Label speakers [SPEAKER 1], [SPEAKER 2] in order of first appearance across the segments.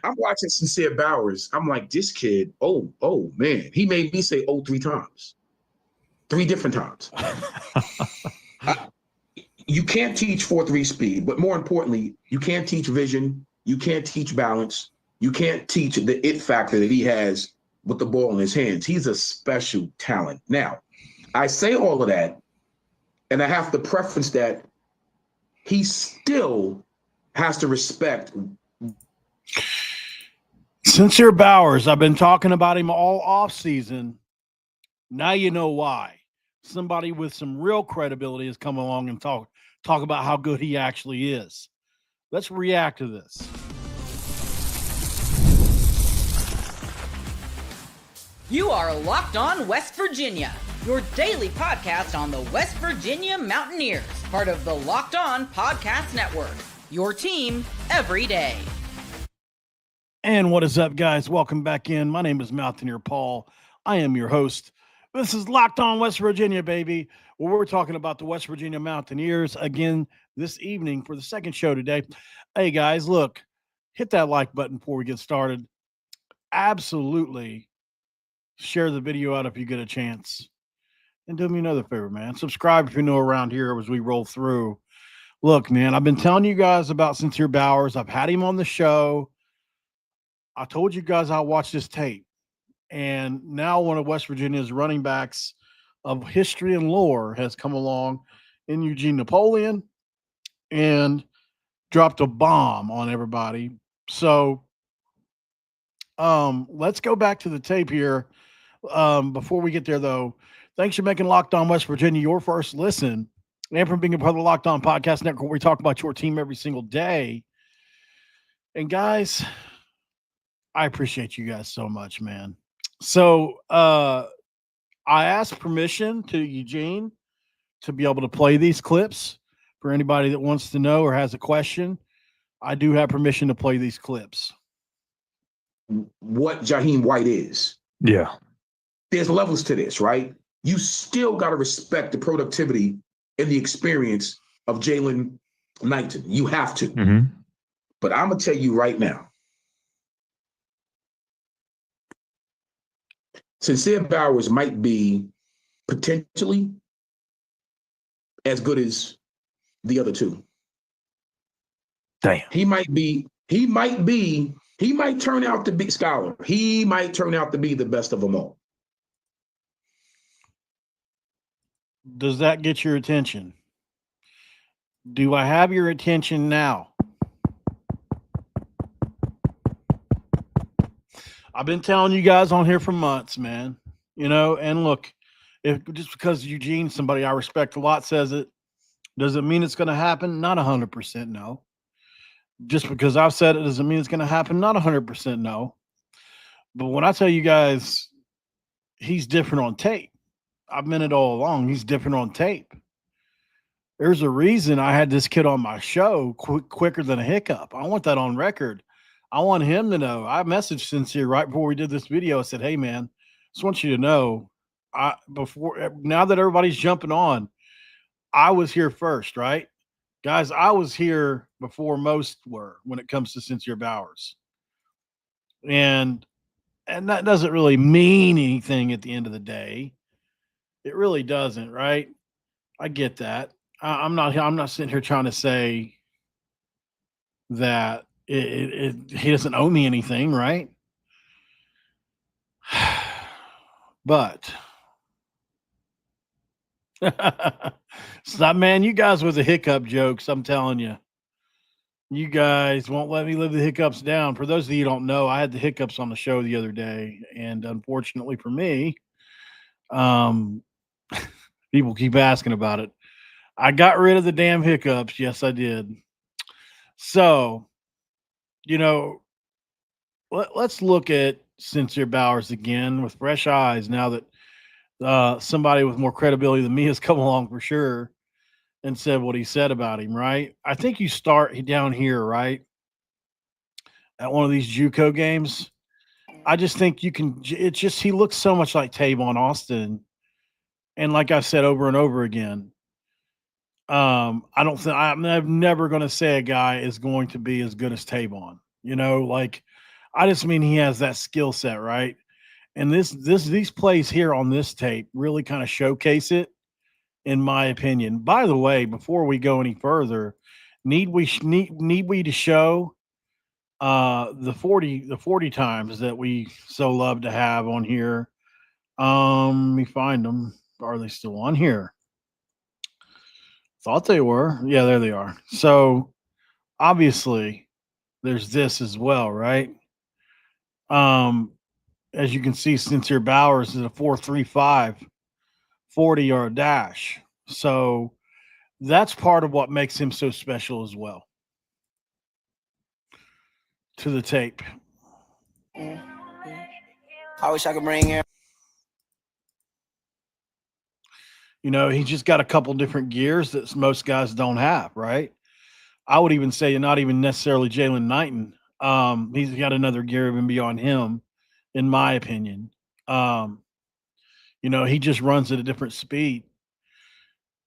[SPEAKER 1] I'm watching Cyncir Bowers. I'm like, this kid, oh man. He made me say 3 times. 3 different times. You can't teach 4-3 speed, but more importantly, you can't teach vision. You can't teach balance. You can't teach the it factor that he has with the ball in his hands. He's a special talent. Now, I say all of that, and I have to preference that he still has to respect.
[SPEAKER 2] Cyncir Bowers, I've been talking about him all off season. Now you know why. Somebody with some real credibility has come along and talk about how good he actually is. Let's react to this.
[SPEAKER 3] You are Locked On West Virginia, your daily podcast on the West Virginia Mountaineers, part of the Locked On Podcast Network, your team every day.
[SPEAKER 2] And what is up, guys? Welcome back in. My name is Mountaineer Paul. I am your host. This is Locked On West Virginia, baby. Well, we're talking about the West Virginia Mountaineers again this evening for the second show today. Hey, guys, look, hit that like button before we get started. Absolutely share the video out if you get a chance. And do me another favor, man. Subscribe if you're new around here as we roll through. Look, man, I've been telling you guys about Cyncir Bowers. I've had him on the show. I told you guys I'll watch this tape. And now one of West Virginia's running backs of history and lore has come along in Eugene Napoleon and dropped a bomb on everybody. So let's go back to the tape here. Before we get there, though, thanks for making Locked On West Virginia your first listen and for being a part of the Locked On Podcast Network, where we talk about your team every single day. And, guys, I appreciate you guys so much, man. So I asked permission to Eugene to be able to play these clips for anybody that wants to know or has a question. I do have permission to play these clips.
[SPEAKER 1] What Jaheim White is.
[SPEAKER 4] Yeah.
[SPEAKER 1] There's levels to this, right? You still got to respect the productivity and the experience of Jalen Knighton. You have to.
[SPEAKER 4] Mm-hmm.
[SPEAKER 1] But I'm going to tell you right now, Cyncir Bowers might be potentially as good as the other two.
[SPEAKER 4] Damn.
[SPEAKER 1] He might turn out to be scholar. He might turn out to be the best of them all.
[SPEAKER 2] Does that get your attention? Do I have your attention now? I've been telling you guys on here for months, man. You know, and look, if just because Eugene, somebody I respect a lot, says it, does it mean it's going to happen? Not 100% no. Just because I've said it doesn't mean it's going to happen. Not 100% no. But when I tell you guys he's different on tape, I've meant it all along. He's different on tape. There's a reason I had this kid on my show quicker than a hiccup. I want that on record. I want him to know. I messaged Cyncir right before we did this video. I said, hey, man, just want you to know, now that everybody's jumping on, I was here first, right? Guys, I was here before most were when it comes to Cyncir Bowers. And that doesn't really mean anything at the end of the day. It really doesn't, right? I get that. I'm not sitting here trying to say that he doesn't owe me anything, right? But stop, man. You guys with the hiccup jokes, I'm telling you. You guys won't let me live the hiccups down. For those of you who don't know, I had the hiccups on the show the other day, and unfortunately for me, people keep asking about it. I got rid of the damn hiccups. Yes, I did. So, you know, let's look at Cyncir Bowers again with fresh eyes now that somebody with more credibility than me has come along for sure and said what he said about him, right? I think you start down here, right? At one of these JUCO games. I just think you can – he looks so much like Tavon Austin. And like I said over and over again, I'm never going to say a guy is going to be as good as Tavon. You know, like I just mean he has that skill set, right? And these plays here on this tape really kind of showcase it, in my opinion. By the way, before we go any further, need we to show the 40 times that we so love to have on here? Let me find them. Are they still on here? Thought they were. Yeah, there they are. So obviously there's this as well, right? As you can see, Cyncir Bowers is a 4.35 40-yard dash. So that's part of what makes him so special as well. To the tape.
[SPEAKER 5] I wish I could bring him.
[SPEAKER 2] You know, he just got a couple different gears that most guys don't have, right? I would even say not even necessarily Jalen Knighton. He's got another gear even beyond him, in my opinion. You know, he just runs at a different speed.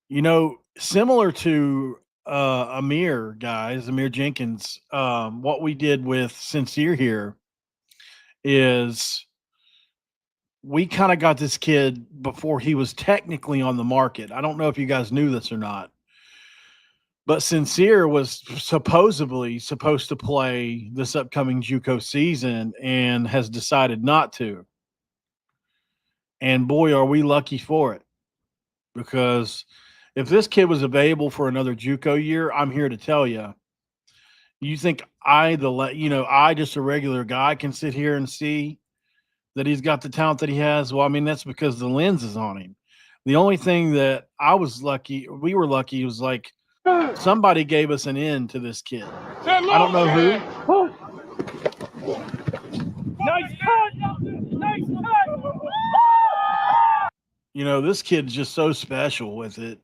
[SPEAKER 2] You know, similar to Amir Jenkins, what we did with Cyncir here is we kind of got this kid before he was technically on the market. I don't know if you guys knew this or not, but Cyncir was supposedly supposed to play this upcoming JUCO season and has decided not to. And boy, are we lucky for it, because if this kid was available for another JUCO year, I'm here to tell you, you think I just a regular guy can sit here and see that he's got the talent that he has? Well, I mean, that's because the lens is on him. The only thing that we were lucky, was like somebody gave us an in to this kid. I don't know who.
[SPEAKER 6] Nice cut! Nice cut!
[SPEAKER 2] You know, this kid's just so special with it.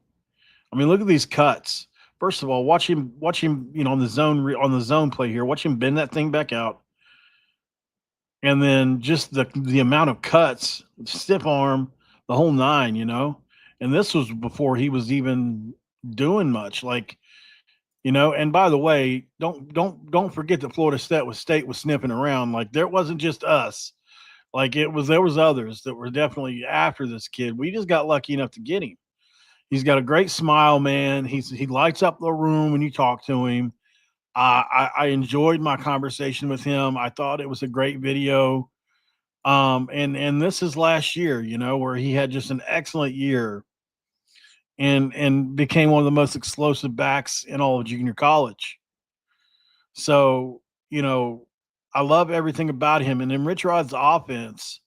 [SPEAKER 2] I mean, look at these cuts. First of all, watch him, you know, on the zone play here. Watch him bend that thing back out. And then just the amount of cuts, stiff arm, the whole nine, you know. And this was before he was even doing much. Like, you know, and by the way, don't forget that Florida State was sniffing around. Like, there wasn't just us. Like, there was others that were definitely after this kid. We just got lucky enough to get him. He's got a great smile, man. He lights up the room when you talk to him. I enjoyed my conversation with him. I thought it was a great video. And this is last year, you know, where he had just an excellent year and became one of the most explosive backs in all of junior college. So, you know, I love everything about him. And in Rich Rod's offense,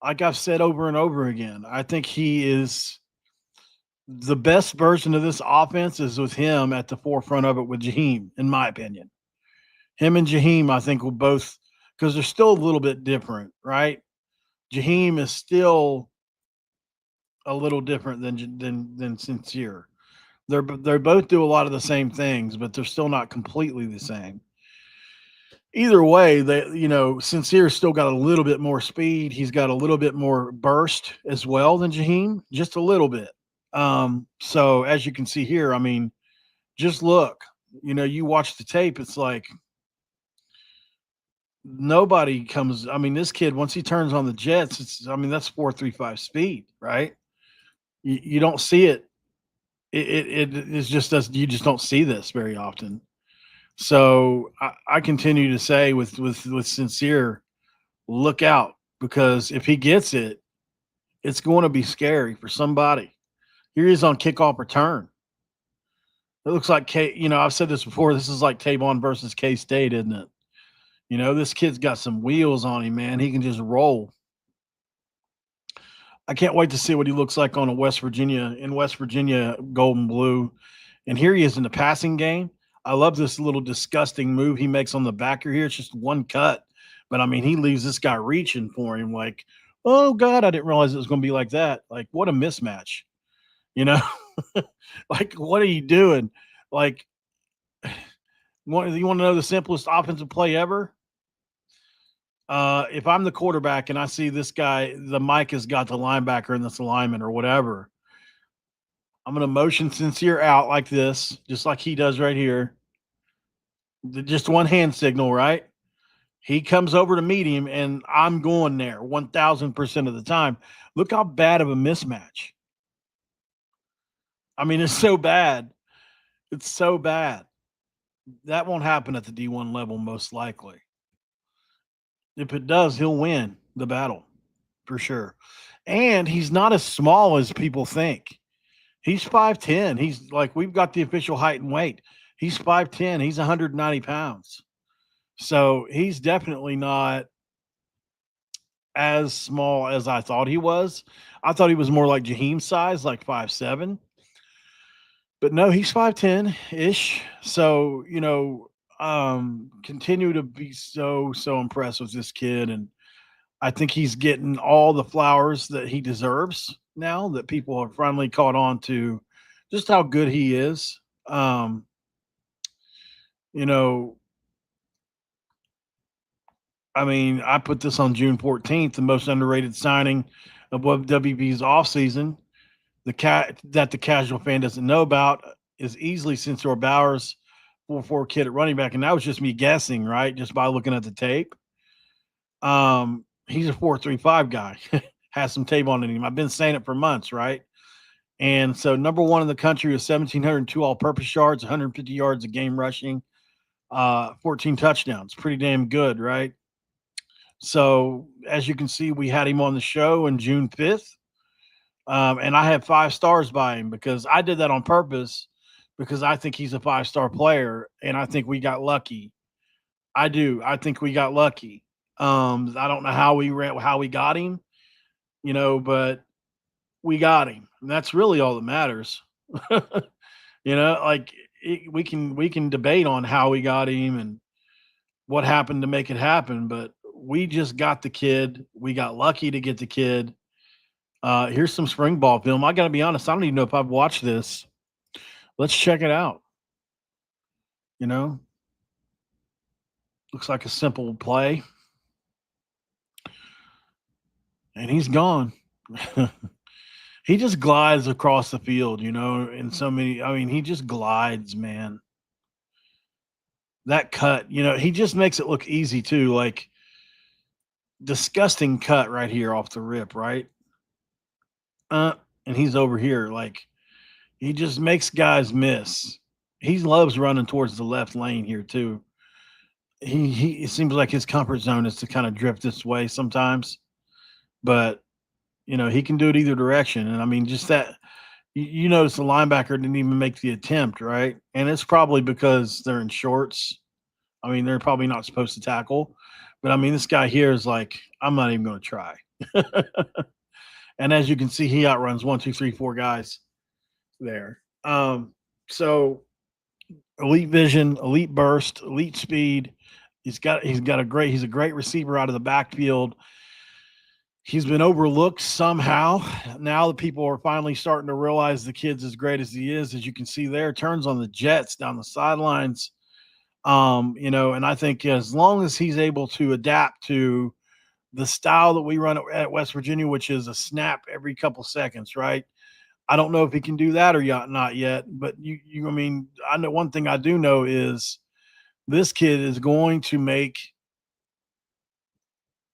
[SPEAKER 2] like I've said over and over again, I think he is the best version of this offense is with him at the forefront of it with Jaheim, in my opinion. Him and Jaheim, I think, will both, because they're still a little bit different, right? Jaheim is still a little different than Cyncir. They both do a lot of the same things, but they're still not completely the same. Either way, Cyncir still got a little bit more speed. He's got a little bit more burst as well than Jaheim, just a little bit. So as you can see here, I mean, just look, you know, you watch the tape, it's like nobody comes. I mean, this kid, once he turns on the jets, that's 4.35 speed, right? You don't see it. It's just you just don't see this very often. So I continue to say with Cyncir, look out, because if he gets it, it's going to be scary for somebody. Here he is on kickoff return. It looks like I've said this before. This is like Tavon versus K-State, isn't it? You know, this kid's got some wheels on him, man. He can just roll. I can't wait to see what he looks like in West Virginia gold and blue. And here he is in the passing game. I love this little disgusting move he makes on the backer here. It's just one cut. But, I mean, he leaves this guy reaching for him like, oh, God, I didn't realize it was going to be like that. Like, what a mismatch. You know, like, what are you doing? Like, you want to know the simplest offensive play ever? If I'm the quarterback and I see this guy, the mic has got the linebacker and this alignment or whatever, I'm going to motion Cyncir out like this, just like he does right here. Just one hand signal, right? He comes over to meet him, and I'm going there 1,000% of the time. Look how bad of a mismatch. I mean, it's so bad. It's so bad. That won't happen at the D1 level, most likely. If it does, he'll win the battle for sure. And he's not as small as people think. He's 5'10". He's like, we've got the official height and weight. He's 5'10". He's 190 pounds. So he's definitely not as small as I thought he was. I thought he was more like Jaheim's size, like 5'7". But no, he's 5'10" ish. So, continue to be so impressed with this kid. And I think he's getting all the flowers that he deserves now that people have finally caught on to just how good he is. I mean, I put this on June 14th, the most underrated signing of WVU's offseason. That the casual fan doesn't know about is easily Cyncir Bowers, 4'4" kid at running back. And that was just me guessing, right? Just by looking at the tape. He's a 4.35 guy, has some tape on him. I've been saying it for months, right? And so number one in the country with 1,702 all-purpose yards, 150 yards a game rushing, 14 touchdowns. Pretty damn good, right? So as you can see, we had him on the show on June 5th. And I have 5 stars by him because I did that on purpose because I think he's a 5-star player and I think we got lucky. I do. I think we got lucky. I don't know how we got him, but we got him. And that's really all that matters. We can debate on how we got him and what happened to make it happen, but we just got the kid. We got lucky to get the kid. Here's some spring ball film. I got to be honest. I don't even know if I've watched this. Let's check it out. Looks like a simple play. And he's gone. He just glides across the field, in so many. I mean, he just glides, man. That cut, he just makes it look easy too. Like, disgusting cut right here off the rip, right? And he's over here. Like, he just makes guys miss. He loves running towards the left lane here too. It seems like his comfort zone is to kind of drift this way sometimes, but he can do it either direction. And I mean, just that you notice the linebacker didn't even make the attempt, right? And it's probably because they're in shorts. I mean, they're probably not supposed to tackle, but I mean, this guy here is like, I'm not even going to try. And as you can see, he outruns 1, 2, 3, 4 guys there. So elite vision, elite burst, elite speed. He's a great receiver out of the backfield. He's been overlooked somehow. Now that people are finally starting to realize the kid's as great as he is, as you can see there, turns on the jets down the sidelines. And I think as long as he's able to adapt to the style that we run at West Virginia, which is a snap every couple seconds, right? I don't know if he can do that or not yet, but I mean, I know one thing I do know is this kid is going to make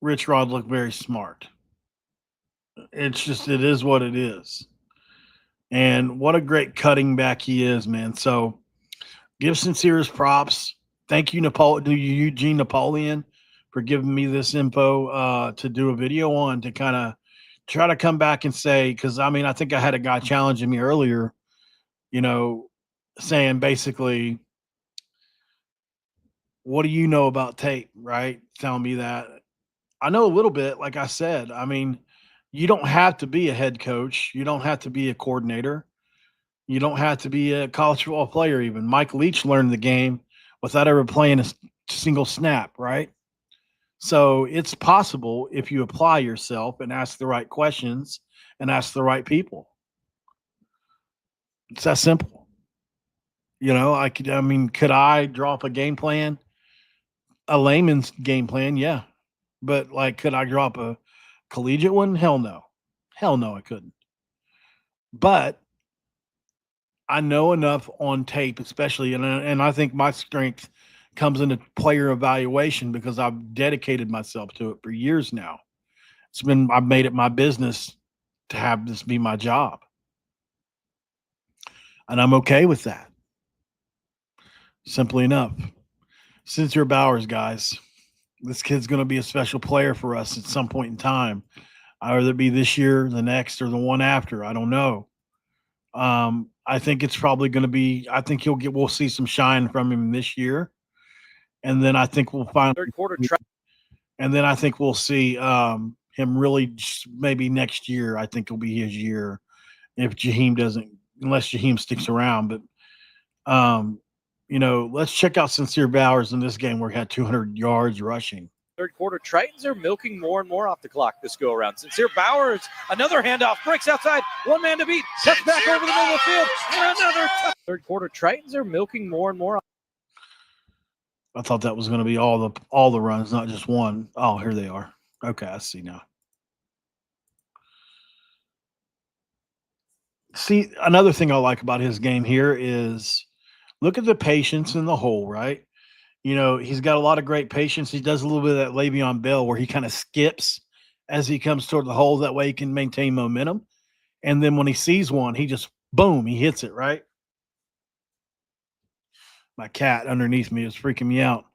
[SPEAKER 2] Rich Rod look very smart. It is what it is. And what a great cutting back he is, man. So give Cyncir his props. Thank you, Eugene Napoleon, for giving me this info to do a video on, to kind of try to come back and say, because I mean, I think I had a guy challenging me earlier, saying basically, what do you know about tape, right? Telling me that. I know a little bit, like I said. I mean, you don't have to be a head coach. You don't have to be a coordinator. You don't have to be a college football player even. Mike Leach learned the game without ever playing a single snap, right? So it's possible if you apply yourself and ask the right questions and ask the right people. It's that simple. Could I draw up a game plan? A layman's game plan, yeah. But could I draw up a collegiate one? Hell no. Hell no, I couldn't. But I know enough on tape, especially, and I think my strength comes into player evaluation because I've dedicated myself to it for years now. I've made it my business to have this be my job. And I'm okay with that. Simply enough. Cyncir Bowers, guys, this kid's going to be a special player for us at some point in time. Either it be this year, the next, or the one after. I don't know. I think it's probably going to be. I think we'll see some shine from him this year, and then I think we'll find
[SPEAKER 7] Third quarter.
[SPEAKER 2] And then I think we'll see him really maybe next year. I think it'll be his year if unless Jaheim sticks around. But let's check out Cyncir Bowers in this game where he had 200 yards rushing.
[SPEAKER 7] Third quarter, Tritons are milking more and more off the clock this go around. Cyncir Bowers, another handoff, breaks outside, one man to beat, cuts back over the middle of the field for another. Third quarter, Tritons are milking more and more.
[SPEAKER 2] I thought that was going to be all the runs, not just one. Oh, here they are. Okay, I see now. See, another thing I like about his game here is look at the patience in the hole, right? He's got a lot of great patience. He does a little bit of that Le'Veon Bell where he kind of skips as he comes toward the hole. That way he can maintain momentum. And then when he sees one, he just, boom, he hits it, right? My cat underneath me is freaking me out.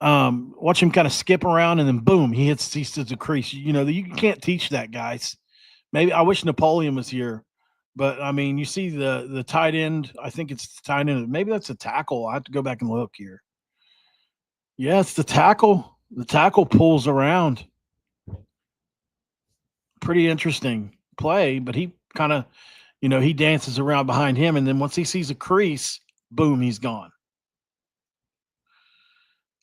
[SPEAKER 2] Watch him kind of skip around and then boom, he hits the crease. You can't teach that, guys. Maybe I wish Napoleon was here. But, I mean, you see the tight end. I think it's the tight end. Maybe that's a tackle. I have to go back and look here. Yeah, it's the tackle. The tackle pulls around. Pretty interesting play, but he kind of, he dances around behind him. And then once he sees a crease, boom, he's gone.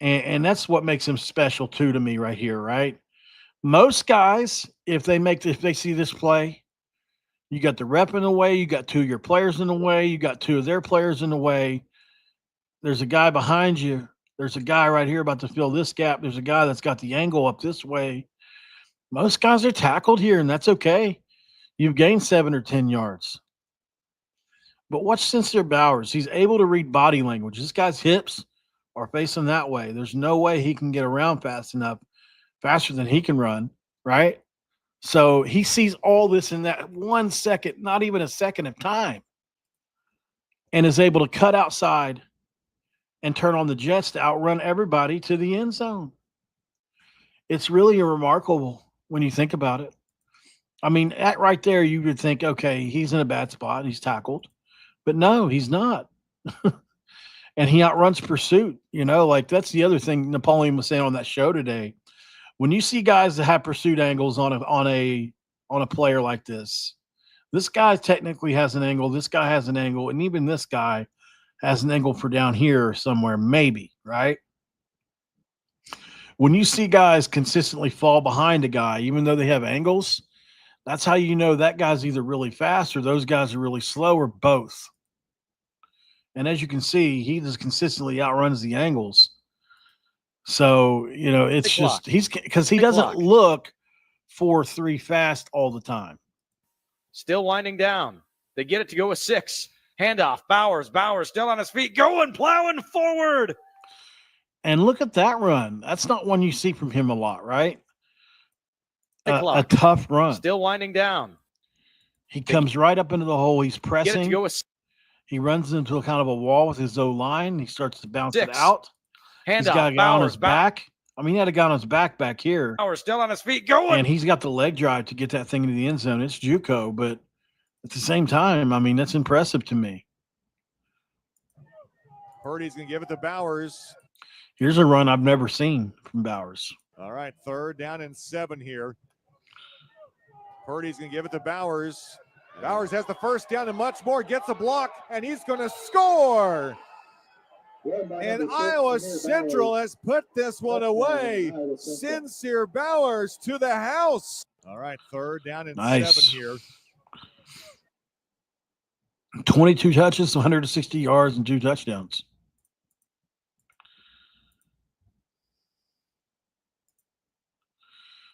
[SPEAKER 2] And that's what makes him special, too, to me right here, right? Most guys, if they see this play, you got the rep in the way. You got two of your players in the way. You got two of their players in the way. There's a guy behind you. There's a guy right here about to fill this gap. There's a guy that's got the angle up this way. Most guys are tackled here, and that's okay. You've gained 7 or 10 yards. But watch Cyncir Bowers. He's able to read body language. This guy's hips are facing that way. There's no way he can get around fast enough, faster than he can run, right? So he sees all this in that 1 second, not even a second of time, and is able to cut outside and turn on the jets to outrun everybody to the end zone. It's really remarkable when you think about it. I mean, right there, you would think, okay, he's in a bad spot. He's tackled. But no, he's not. And he outruns pursuit. That's the other thing Napoleon was saying on that show today. When you see guys that have pursuit angles on a player like this guy technically has an angle. This guy has an angle. And even this guy has an angle for down here somewhere, maybe, right? When you see guys consistently fall behind a guy, even though they have angles, that's how you know that guy's either really fast or those guys are really slow or both. And as you can see, he just consistently outruns the angles. So, it's just because he doesn't look 4.3 fast all the time.
[SPEAKER 7] Still winding down. They get it to go with 6. Handoff, Bowers still on his feet, plowing forward.
[SPEAKER 2] And look at that run. That's not one you see from him a lot, right? A tough run.
[SPEAKER 7] Still winding down.
[SPEAKER 2] He comes right up into the hole. He's pressing.
[SPEAKER 7] Get it to go with.
[SPEAKER 2] He runs into a kind of a wall with his O-line. He starts to bounce 6. It out.
[SPEAKER 7] He's
[SPEAKER 2] got a guy on his back. I mean, he had a guy on his back here.
[SPEAKER 7] Bowers still on his feet, going.
[SPEAKER 2] And he's got the leg drive to get that thing into the end zone. It's JUCO, but at the same time, I mean, that's impressive to me.
[SPEAKER 8] Purdy's going to give it to Bowers.
[SPEAKER 2] Here's a run I've never seen from Bowers.
[SPEAKER 8] All right, 3rd down and 7 here. Purdy's going to give it to Bowers. Bowers has the first down and much more, gets a block, and he's going to score. And Iowa Central has put this one away. Cyncir Bowers to the house. All right, 3rd down and 7 here.
[SPEAKER 2] 22 touches, 160 yards, and 2 touchdowns.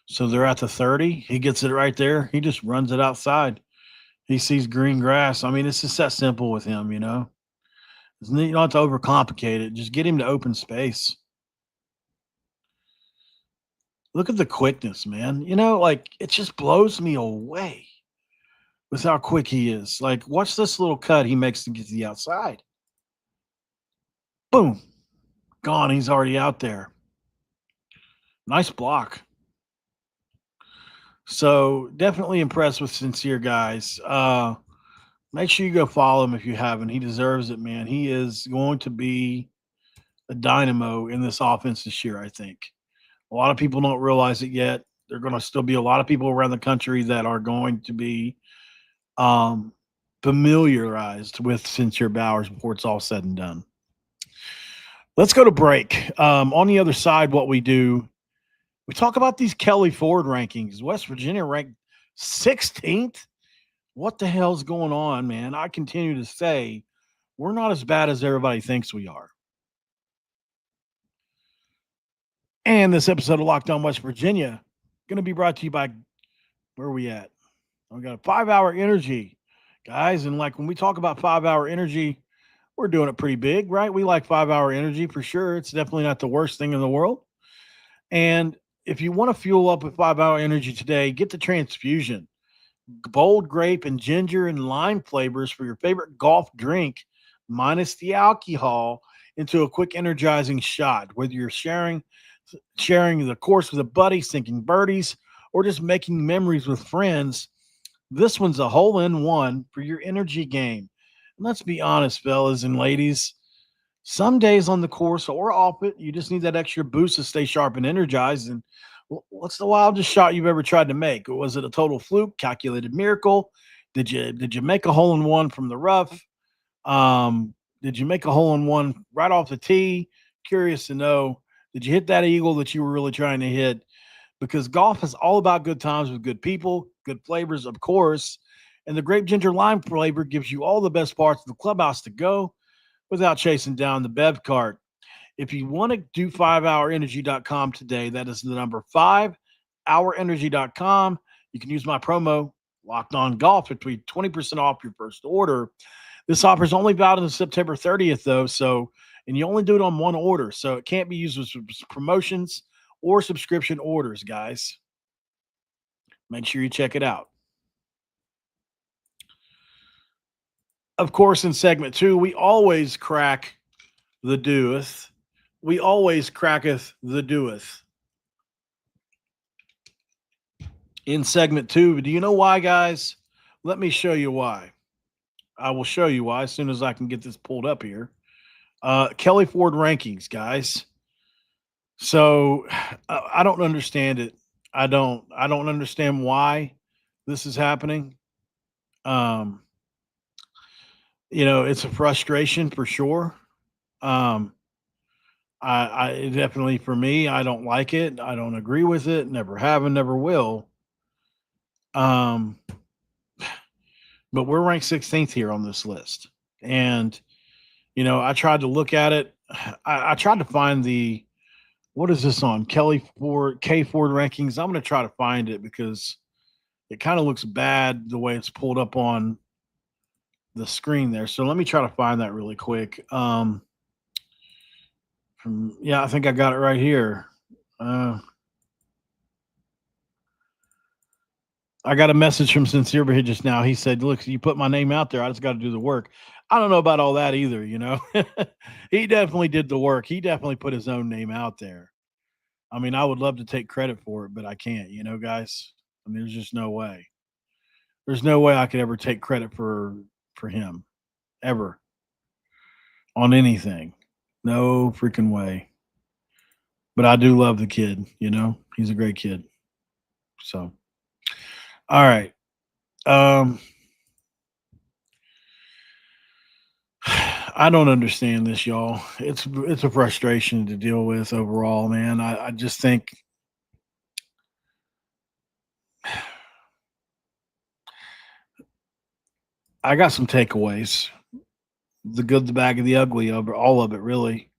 [SPEAKER 2] So they're at the 30. He gets it right there. He just runs it outside. He sees green grass. I mean, it's just that simple with him, You don't have to overcomplicate it. Just get him to open space. Look at the quickness, man. Like it just blows me away with how quick he is. Like, watch this little cut he makes to get to the outside. Boom. Gone. He's already out there. Nice block. So definitely impressed with Cyncir, guys. Make sure you go follow him if you haven't. He deserves it, man. He is going to be a dynamo in this offense this year, I think. A lot of people don't realize it yet. There are going to still be a lot of people around the country that are going to be familiarized with Cyncir Bowers before it's all said and done. Let's go to break. On the other side, what we do, we talk about these Kelly Ford rankings. West Virginia ranked 16th. What the hell's going on, man? I continue to say we're not as bad as everybody thinks we are. And this episode of Locked On West Virginia going to be brought to you by, where are we at? We got a 5-hour energy, guys. And like when we talk about 5-hour energy, we're doing it pretty big, right? We like 5-hour energy for sure. It's definitely not the worst thing in the world. And if you want to fuel up with 5-hour energy today, get the transfusion. Bold grape and ginger and lime flavors for your favorite golf drink, minus the alcohol, into a quick energizing shot. Whether you're sharing the course with a buddy, sinking birdies, or just making memories with friends, this one's a hole-in-one for your energy game. And let's be honest, fellas and ladies, some days on the course or off it, you just need that extra boost to stay sharp and energized. And what's the wildest shot you've ever tried to make? Was it a total fluke, calculated miracle? Did you make a hole-in-one from the rough? Did you make a hole-in-one right off the tee? Curious to know. Did you hit that eagle that you were really trying to hit? Because golf is all about good times with good people, good flavors, of course. And the grape ginger lime flavor gives you all the best parts of the clubhouse to go without chasing down the bev cart. If you want to do 5hourenergy.com today, that is the number 5hourenergy.com. You can use my promo Locked On Golf to be 20% off your first order. This offer is only valid until September 30th, though. And you only do it on one order, so it can't be used with promotions or subscription orders, guys. Make sure you check it out. Of course, in segment 2, we always crack the doeth. We always cracketh the doeth. In segment 2, do you know why, guys? Let me show you why. I will show you why as soon as I can get this pulled up here. Kelly Ford rankings, guys. So I don't understand it. I don't understand why this is happening. It's a frustration for sure. I definitely, for me, I don't like it. I don't agree with it. Never have and never will. But we're ranked 16th here on this list. And, I tried to look at it. I tried to find what is this on? Kelly Ford, K Ford rankings. I'm going to try to find it because it kind of looks bad the way it's pulled up on the screen there. So let me try to find that really quick. I think I got it right here. I got a message from Cyncir Bowers just now. He said, look, you put my name out there. I just got to do the work. I don't know about all that either, He definitely did the work. He definitely put his own name out there. I mean, I would love to take credit for it, but I can't, guys. I mean, there's just no way. There's no way I could ever take credit for him, ever, on anything. No freaking way. But I do love the kid, He's a great kid. So, all right. I don't understand this, y'all. It's a frustration to deal with overall, man. I just think I got some takeaways. The good, the bad, and the ugly of all of it, really.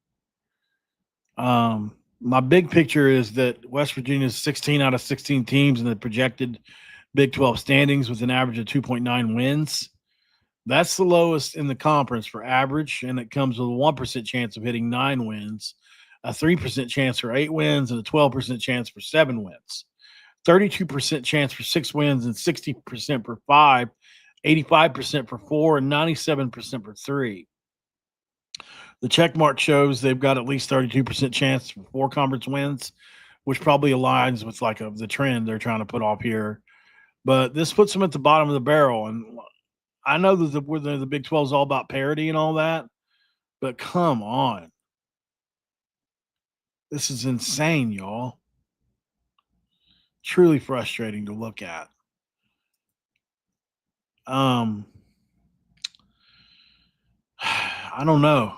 [SPEAKER 2] My big picture is that West Virginia is 16 out of 16 teams in the projected Big 12 standings with an average of 2.9 wins. That's the lowest in the conference for average, and it comes with a 1% chance of hitting 9 wins, a 3% chance for 8 wins, and a 12% chance for 7 wins. 32% chance for 6 wins and 60% for 5, 85% for 4, and 97% for 3. The check mark shows they've got at least 32% chance for 4 conference wins, which probably aligns with like the trend they're trying to put off here. But this puts them at the bottom of the barrel. And I know that the Big 12 is all about parity and all that, but come on. This is insane, y'all. Truly frustrating to look at. I don't know.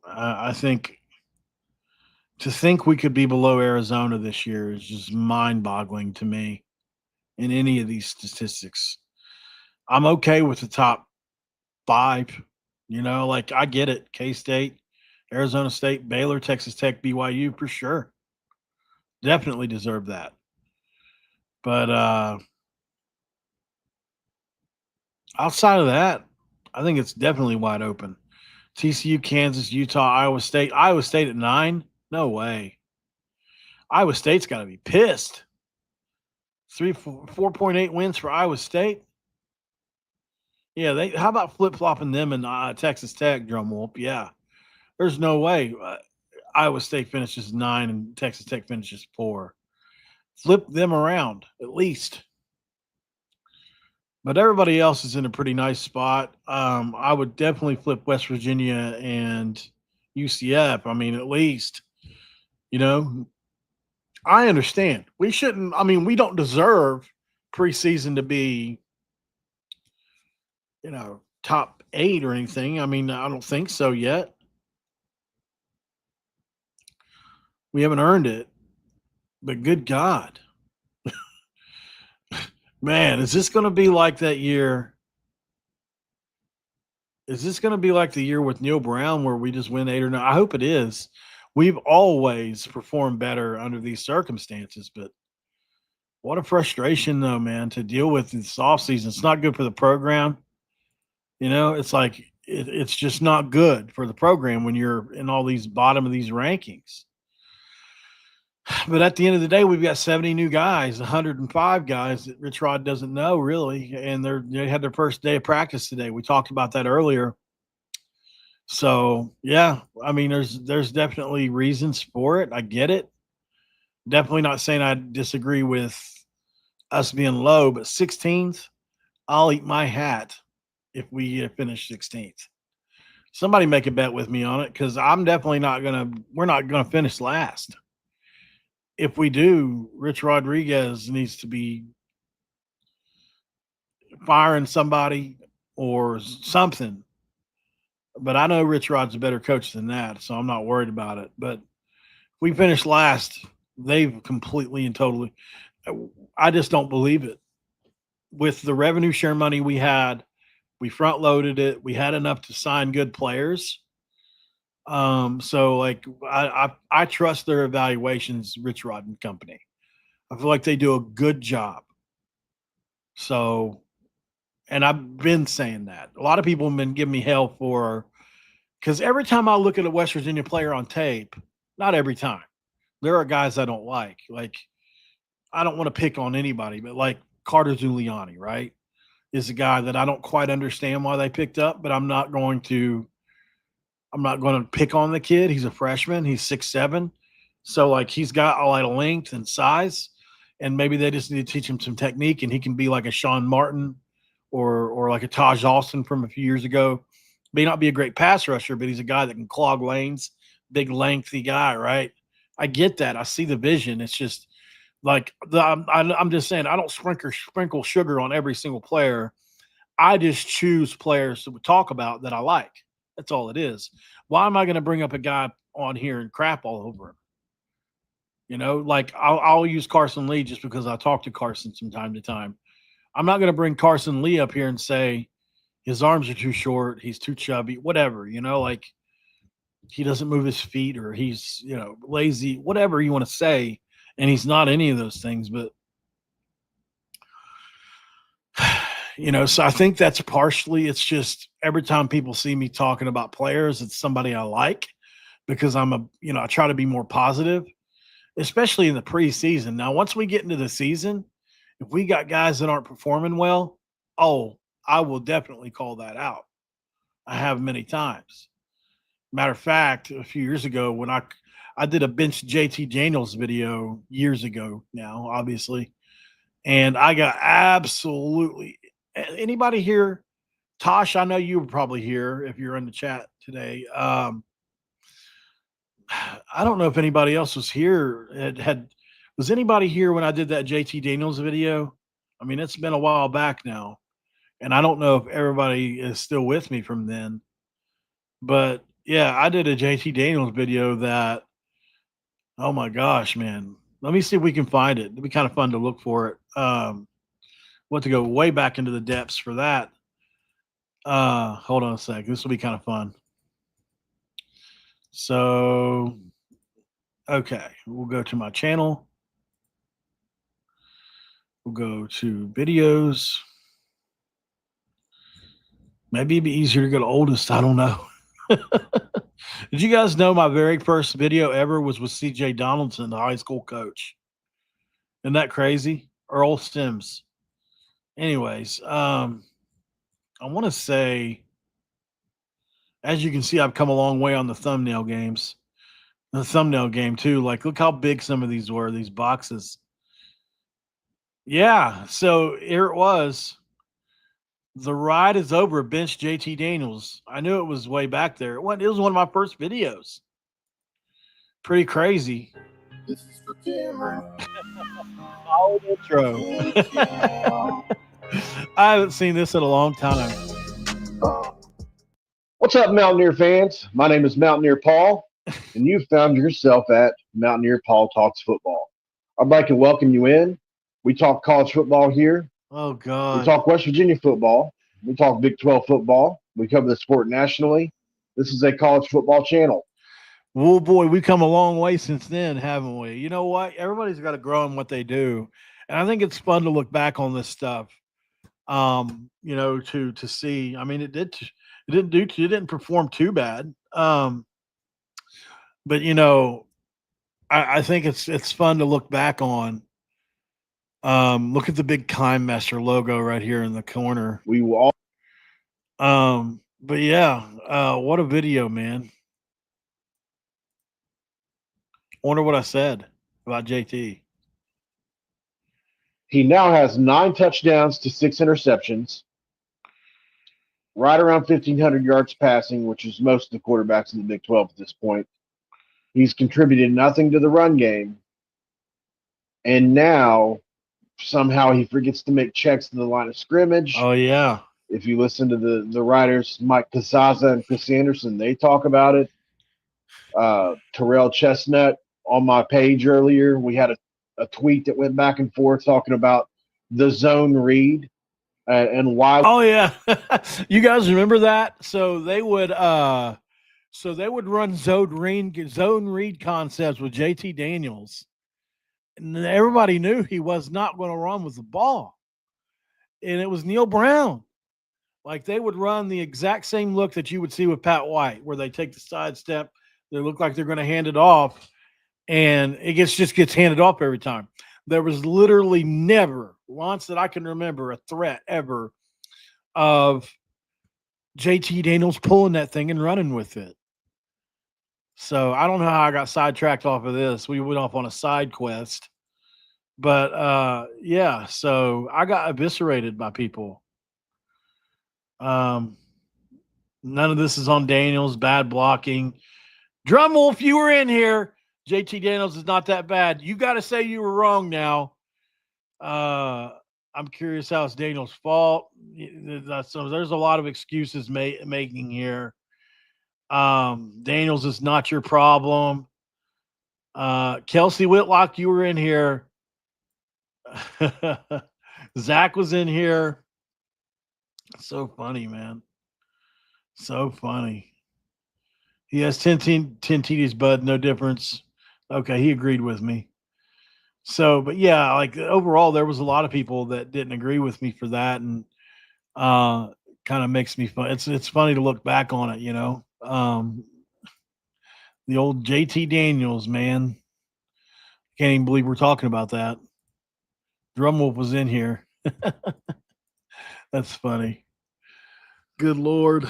[SPEAKER 2] I think to think we could be below Arizona this year is just mind-boggling to me in any of these statistics. I'm okay with the top 5. You know, like I get it. K-State, Arizona State, Baylor, Texas Tech, BYU for sure. Definitely deserve that. But outside of that, I think it's definitely wide open. TCU, Kansas, Utah, Iowa State. Iowa State at 9? No way. Iowa State's got to be pissed. 4.8 wins for Iowa State. Yeah, how about flip-flopping them and Texas Tech, drum whoop? Yeah. There's no way Iowa State finishes 9 and Texas Tech finishes 4. Flip them around, at least. But everybody else is in a pretty nice spot. I would definitely flip West Virginia and UCF. I mean, at least, you know, I understand. We shouldn't – I mean, we don't deserve preseason to be, you know, top 8 or anything. I mean, I don't think so yet. We haven't earned it. But good God. Man, is this going to be like that year? Is this going to be like the year with Neil Brown where we just win 8 or 9? I hope it is. We've always performed better under these circumstances, but what a frustration, though, man, to deal with this offseason. It's not good for the program. You know, it's like it's just not good for the program when you're in all these bottom of these rankings. But at the end of the day, we've got 70 new guys, 105 guys that Rich Rod doesn't know really, and they had their first day of practice today. We talked about that earlier. So yeah, I mean, there's definitely reasons for it. I get it. Definitely not saying I disagree with us being low, but 16th, I'll eat my hat if we finish 16th. Somebody make a bet with me on it because I'm definitely we're not gonna finish last. If we do, Rich Rodriguez needs to be firing somebody or something. But I know Rich Rod's a better coach than that, so I'm not worried about it. But if we finish last, they've completely and totally – I just don't believe it. With the revenue share money we had, we front-loaded it. We had enough to sign good players. So like I trust their evaluations, Rich Rod and company. I feel like they do a good job. So, and I've been saying that. A lot of people have been giving me hell because every time I look at a West Virginia player on tape, not every time, there are guys I don't like. Like, I don't want to pick on anybody, but like Carter Zuliani, right, is a guy that I don't quite understand why they picked up, but I'm not going to pick on the kid. He's a freshman. He's 6'7". So, like, he's got a lot of length and size, and maybe they just need to teach him some technique, and he can be like a Sean Martin or like a Taj Austin from a few years ago. May not be a great pass rusher, but he's a guy that can clog lanes, big, lengthy guy, right? I get that. I see the vision. It's just like I'm just saying I don't sprinkle sugar on every single player. I just choose players to talk about that I like. That's all it is. Why am I going to bring up a guy on here and crap all over him? You know, like I'll use Carson Lee just because I talk to Carson from time to time. I'm not going to bring Carson Lee up here and say his arms are too short, he's too chubby, whatever, you know, like he doesn't move his feet or he's, you know, lazy, whatever you want to say. And he's not any of those things, but So I think that's partially, it's just every time people see me talking about players, it's somebody I like because I try to be more positive, especially in the preseason. Now, once we get into the season, if we got guys that aren't performing well, I will definitely call that out. I have many times. Matter of fact, a few years ago when I did a bench JT Daniels video years ago now, obviously, and I got absolutely anybody here, Tosh, I know you were probably here if you're in the chat today. I don't know if anybody else was here. Was anybody here when I did that JT Daniels video? I mean, it's been a while back now, and I don't know if everybody is still with me from then. But yeah, I did a JT Daniels video that, oh my gosh, man. Let me see if we can find it. It'd be kind of fun to look for it. We'll have to go way back into the depths for that. Hold on a sec. This will be kind of fun. So, okay, we'll go to my channel. We'll go to videos. Maybe it'd be easier to go to oldest. I don't know. Did you guys know my very first video ever was with CJ Donaldson, the high school coach? Isn't that crazy? Earl Sims. Anyways, I want to say, as you can see, I've come a long way on the thumbnail games. The thumbnail game, too. Like, look how big some of these were, these boxes. Yeah, so here it was. The ride is over. Bench JT Daniels. I knew it was way back there. It was one of my first videos. Pretty crazy. This is for camera. Solid intro. I haven't seen this in a long time.
[SPEAKER 9] What's up, Mountaineer fans? My name is Mountaineer Paul, and you've found yourself at Mountaineer Paul Talks Football. I'd like to welcome you in. We talk college football here.
[SPEAKER 2] Oh, God.
[SPEAKER 9] We talk West Virginia football. We talk Big 12 football. We cover the sport nationally. This is a college football channel.
[SPEAKER 2] Well, boy, we've come a long way since then, haven't we? You know what? Everybody's got to grow in what they do. And I think it's fun to look back on this stuff, to see. I mean, it didn't perform too bad. But, I think it's fun to look back on. Look at the big Kindmaster logo right here in the corner.
[SPEAKER 9] We will all.
[SPEAKER 2] But yeah, what a video, man. I wonder what I said about JT.
[SPEAKER 9] He now has 9 touchdowns to 6 interceptions, right around 1,500 yards passing, which is most of the quarterbacks in the Big 12 at this point. He's contributed nothing to the run game, and now somehow he forgets to make checks to the line of scrimmage.
[SPEAKER 2] Oh, yeah.
[SPEAKER 9] If you listen to the writers, Mike Casazza and Chris Anderson, they talk about it. Terrell Chestnut on my page earlier, we had a tweet that went back and forth talking about the zone read and why.
[SPEAKER 2] Oh, yeah. You guys remember that? So they would run zone read concepts with JT Daniels. And everybody knew he was not going to run with the ball. And it was Neil Brown. Like, they would run the exact same look that you would see with Pat White, where they take the side step. They look like they're going to hand it off, and it just gets handed off every time. There was literally never, once that I can remember, a threat ever of JT Daniels pulling that thing and running with it. So I don't know how I got sidetracked off of this. We went off on a side quest. But, yeah, so I got eviscerated by people. None of this is on Daniels, bad blocking. Drummel, if you were in here, JT Daniels is not that bad. You got to say you were wrong now. I'm curious how it's Daniels' fault. So there's a lot of excuses making here. Daniels is not your problem. Kelsey Whitlock, you were in here. Zach was in here. So funny, man. So funny. He has 10 TDs, bud. No difference. Okay, he agreed with me. So, but yeah, like overall, there was a lot of people that didn't agree with me for that. And kind of makes me fun. It's funny to look back on it, the old JT Daniels, man. Can't even believe we're talking about that. Drumwolf was in here. That's funny. Good Lord.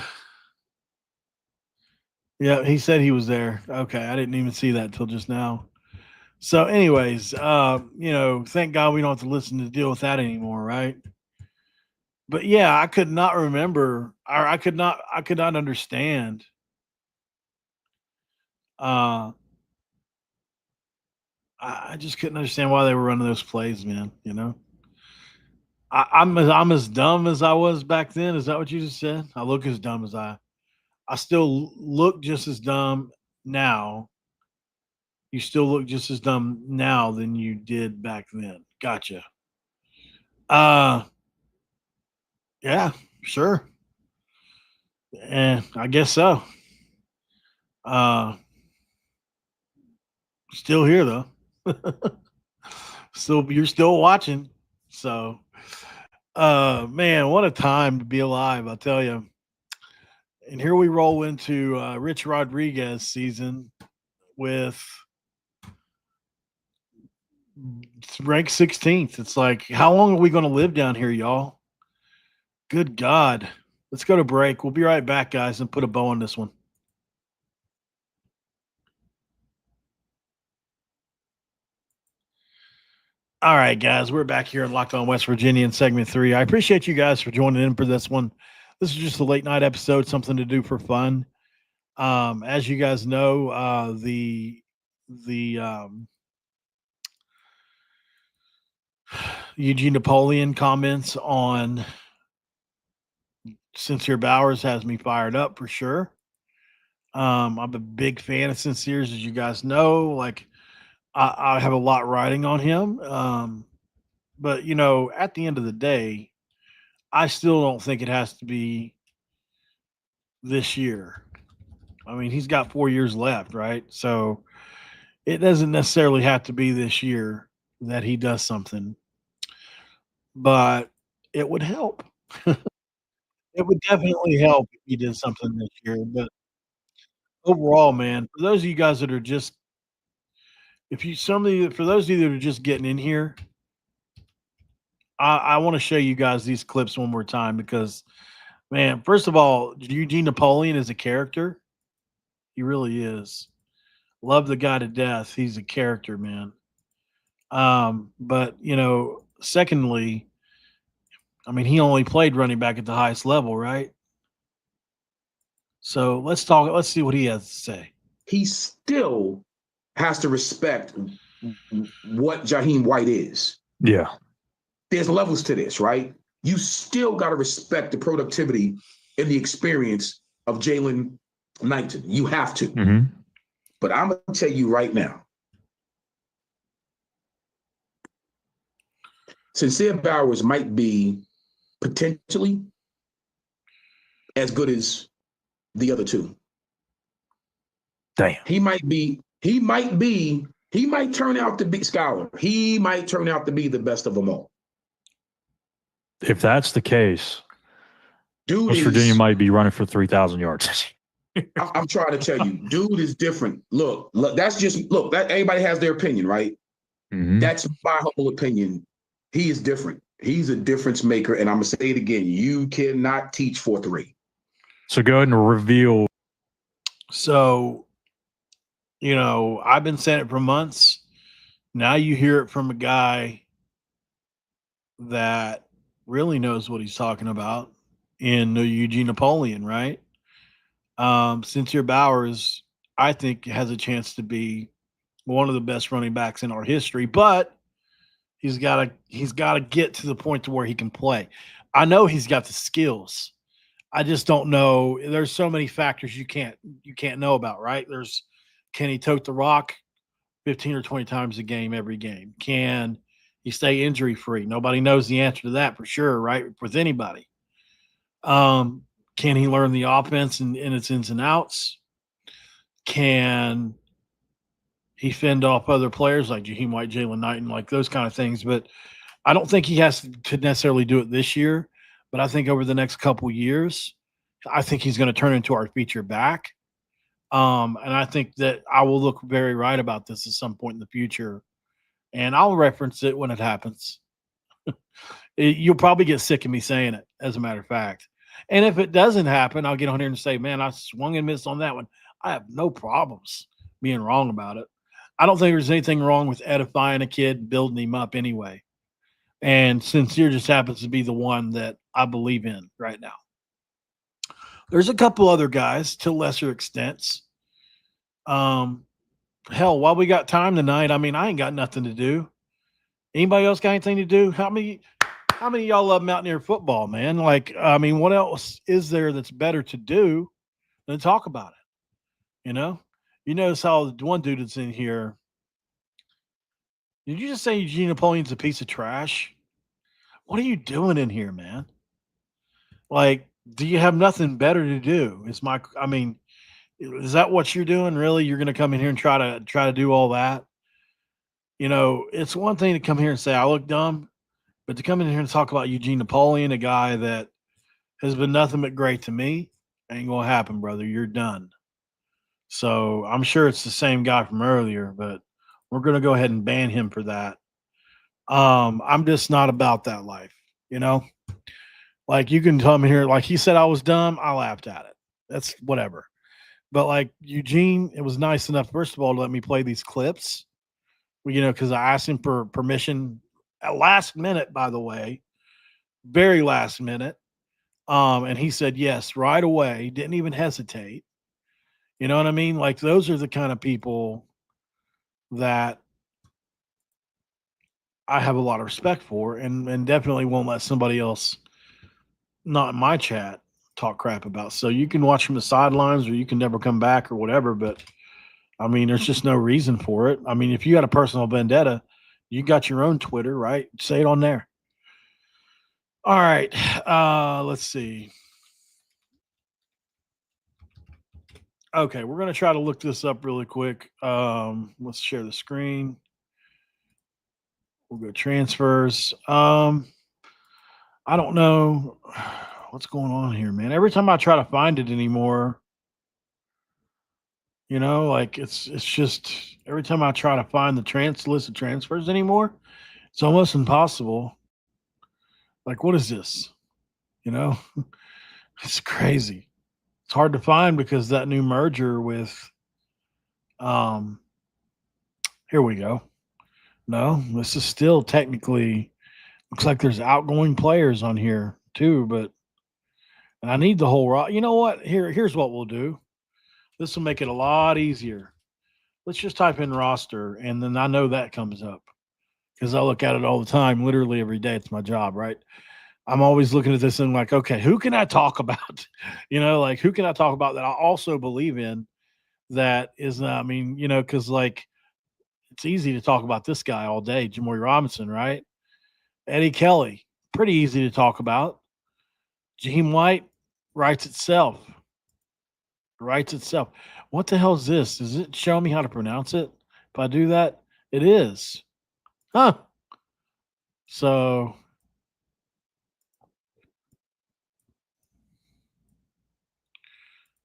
[SPEAKER 2] Yeah, he said he was there. Okay, I didn't even see that till just now. So, anyways, thank God we don't have to listen to deal with that anymore, right? But yeah, I could not remember, or I could not understand. I just couldn't understand why they were running those plays, man. I'm as dumb as I was back then. Is that what you just said? I look as dumb as I still look just as dumb now. You still look just as dumb now than you did back then. Gotcha. Yeah, sure. And I guess so. Still here though. You're still watching. So man, what a time to be alive, I'll tell you. And here we roll into Rich Rodriguez season with ranked 16th. It's like, how long are we going to live down here, y'all? Good God. Let's go to break. We'll be right back, guys, and put a bow on this one. All right, guys, we're back here in Locked On West Virginia in segment 3. I appreciate you guys for joining in for this one. This is just a late night episode, something to do for fun. As you guys know, the Eugene Napoleon comments on Cyncir Bowers has me fired up for sure. I'm a big fan of Cyncir's, as you guys know. Like, I have a lot riding on him. But, at the end of the day, I still don't think it has to be this year. I mean, he's got 4 years left, right? So it doesn't necessarily have to be this year that he does something, but it would help. It would definitely help if he did something this year. But overall, man, for those of you guys that are just, for those of you that are just getting in here, I want to show you guys these clips one more time because, man, first of all, Eugene Napoleon is a character. He really is. Love the guy to death. He's a character, man. But, secondly, I mean, he only played running back at the highest level, right? So let's see what he has to say.
[SPEAKER 1] He still has to respect what Jaheim White is.
[SPEAKER 4] Yeah.
[SPEAKER 1] There's levels to this, right? You still got to respect the productivity and the experience of Jalen Knighton. You have to.
[SPEAKER 4] Mm-hmm.
[SPEAKER 1] But I'm going to tell you right now, Cyncir Bowers might be potentially as good as the other two.
[SPEAKER 4] Damn.
[SPEAKER 1] He might turn out to be Scholar. He might turn out to be the best of them all.
[SPEAKER 4] If that's the case,
[SPEAKER 1] dude,
[SPEAKER 4] West Virginia might be running for 3,000 yards.
[SPEAKER 1] I'm trying to tell you, dude is different. Look, that everybody has their opinion, right?
[SPEAKER 4] Mm-hmm.
[SPEAKER 1] That's my humble opinion. He is different. He's a difference maker. And I'm going to say it again. You cannot teach 4-3.
[SPEAKER 4] So go ahead and reveal.
[SPEAKER 2] So, I've been saying it for months. Now you hear it from a guy that really knows what he's talking about in Eugene Napoleon, right? Cyncir Bowers, I think, has a chance to be one of the best running backs in our history, but he's got to get to the point to where he can play. I know he's got the skills. I just don't know. There's so many factors you can't know about, right? Can he tote the rock 15 or 20 times a game every game? Can he stay injury free? Nobody knows the answer to that for sure, right? With anybody. Can he learn the offense and its ins and outs? Can he fend off other players like Jaheim White, Jalen Knighton, like those kind of things? But I don't think he has to necessarily do it this year. But I think over the next couple years, I think he's going to turn into our feature back. And I think that I will look very right about this at some point in the future. And I'll reference it when it happens. You'll probably get sick of me saying it, as a matter of fact. And if it doesn't happen, I'll get on here and say, man, I swung and missed on that one. I have no problems being wrong about it. I don't think there's anything wrong with edifying a kid, building him up anyway. And Cyncir just happens to be the one that I believe in right now. There's a couple other guys to lesser extents. Hell, while we got time tonight, I mean, I ain't got nothing to do. Anybody else got anything to do? How many of y'all love Mountaineer football, man? Like, I mean, what else is there that's better to do than talk about it? You know? You notice how the one dude that's in here. Did you just say Eugene Napoleon's a piece of trash? What are you doing in here, man? Like, do you have nothing better to do? Is that what you're doing? Really? You're going to come in here and try to do all that? You know, it's one thing to come here and say, I look dumb, but to come in here and talk about Eugene Napoleon, a guy that has been nothing but great to me, ain't going to happen, brother. You're done. So I'm sure it's the same guy from earlier, but we're going to go ahead and ban him for that. I'm just not about that life, you know? Like, you can tell me here, like he said I was dumb, I laughed at it. That's whatever. But like Eugene, it was nice enough, first of all, to let me play these clips, you know, because I asked him for permission at last minute, by the way, very last minute. And he said yes right away, didn't even hesitate. You know what I mean? Like, those are the kind of people that I have a lot of respect for, and definitely won't let somebody else, not in my chat, talk crap about. So you can watch from the sidelines, or you can never come back, or whatever. But I mean, there's just no reason for it. I mean, if you got a personal vendetta, you got your own Twitter, right? Say it on there. All right. Let's see. Okay, we're going to try to look this up really quick. Let's share the screen. We'll go transfers. I don't know what's going on here, man. Every time I try to find it anymore, you know, like it's just every time I try to find the list of transfers anymore, it's almost impossible. Like, what is this? You know, it's crazy. It's hard to find because that new merger with, here we go. No, this is still technically, looks like there's outgoing players on here too, and I need the whole, you know what? Here's what we'll do. This will make it a lot easier. Let's just type in roster, and then I know that comes up because I look at it all the time, literally every day. It's my job, right? I'm always looking at this and like, okay, who can I talk about? You know, like, who can I talk about that I also believe in that is, I mean, you know, because like, it's easy to talk about this guy all day, Jamory Robinson, right? Eddie Kelly, pretty easy to talk about. Jaheim White writes itself. What the hell is this? Does it show me how to pronounce it? If I do that, it is. Huh. So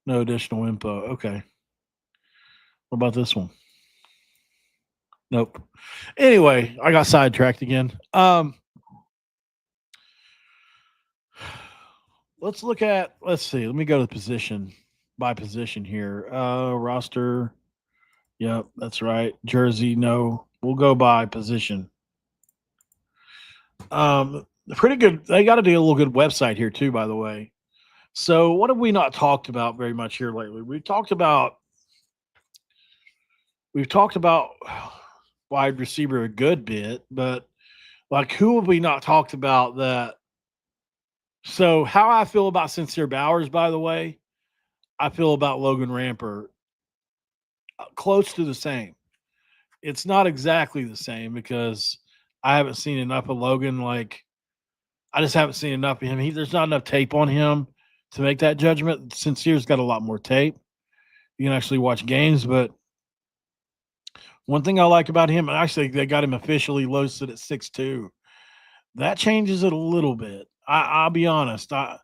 [SPEAKER 2] no additional info. Okay. What about this one? Nope. Anyway, I got sidetracked again. Let's see. Let me go to position by position here. Roster. Yep, that's right. Jersey, no. We'll go by position. Pretty good. They got a little good website here too, by the way. So what have we not talked about very much here lately? We've talked about wide receiver a good bit, but like, who have we not talked about that? So how I feel about Cyncir Bowers, by the way, I feel about Logan Rampert close to the same. It's not exactly the same because I haven't seen enough of Logan. Like, I just haven't seen enough of him. There's not enough tape on him to make that judgment. Cyncir's got a lot more tape. You can actually watch games, but one thing I like about him, and actually they got him officially listed at 6'2". That changes it a little bit. I'll be honest. A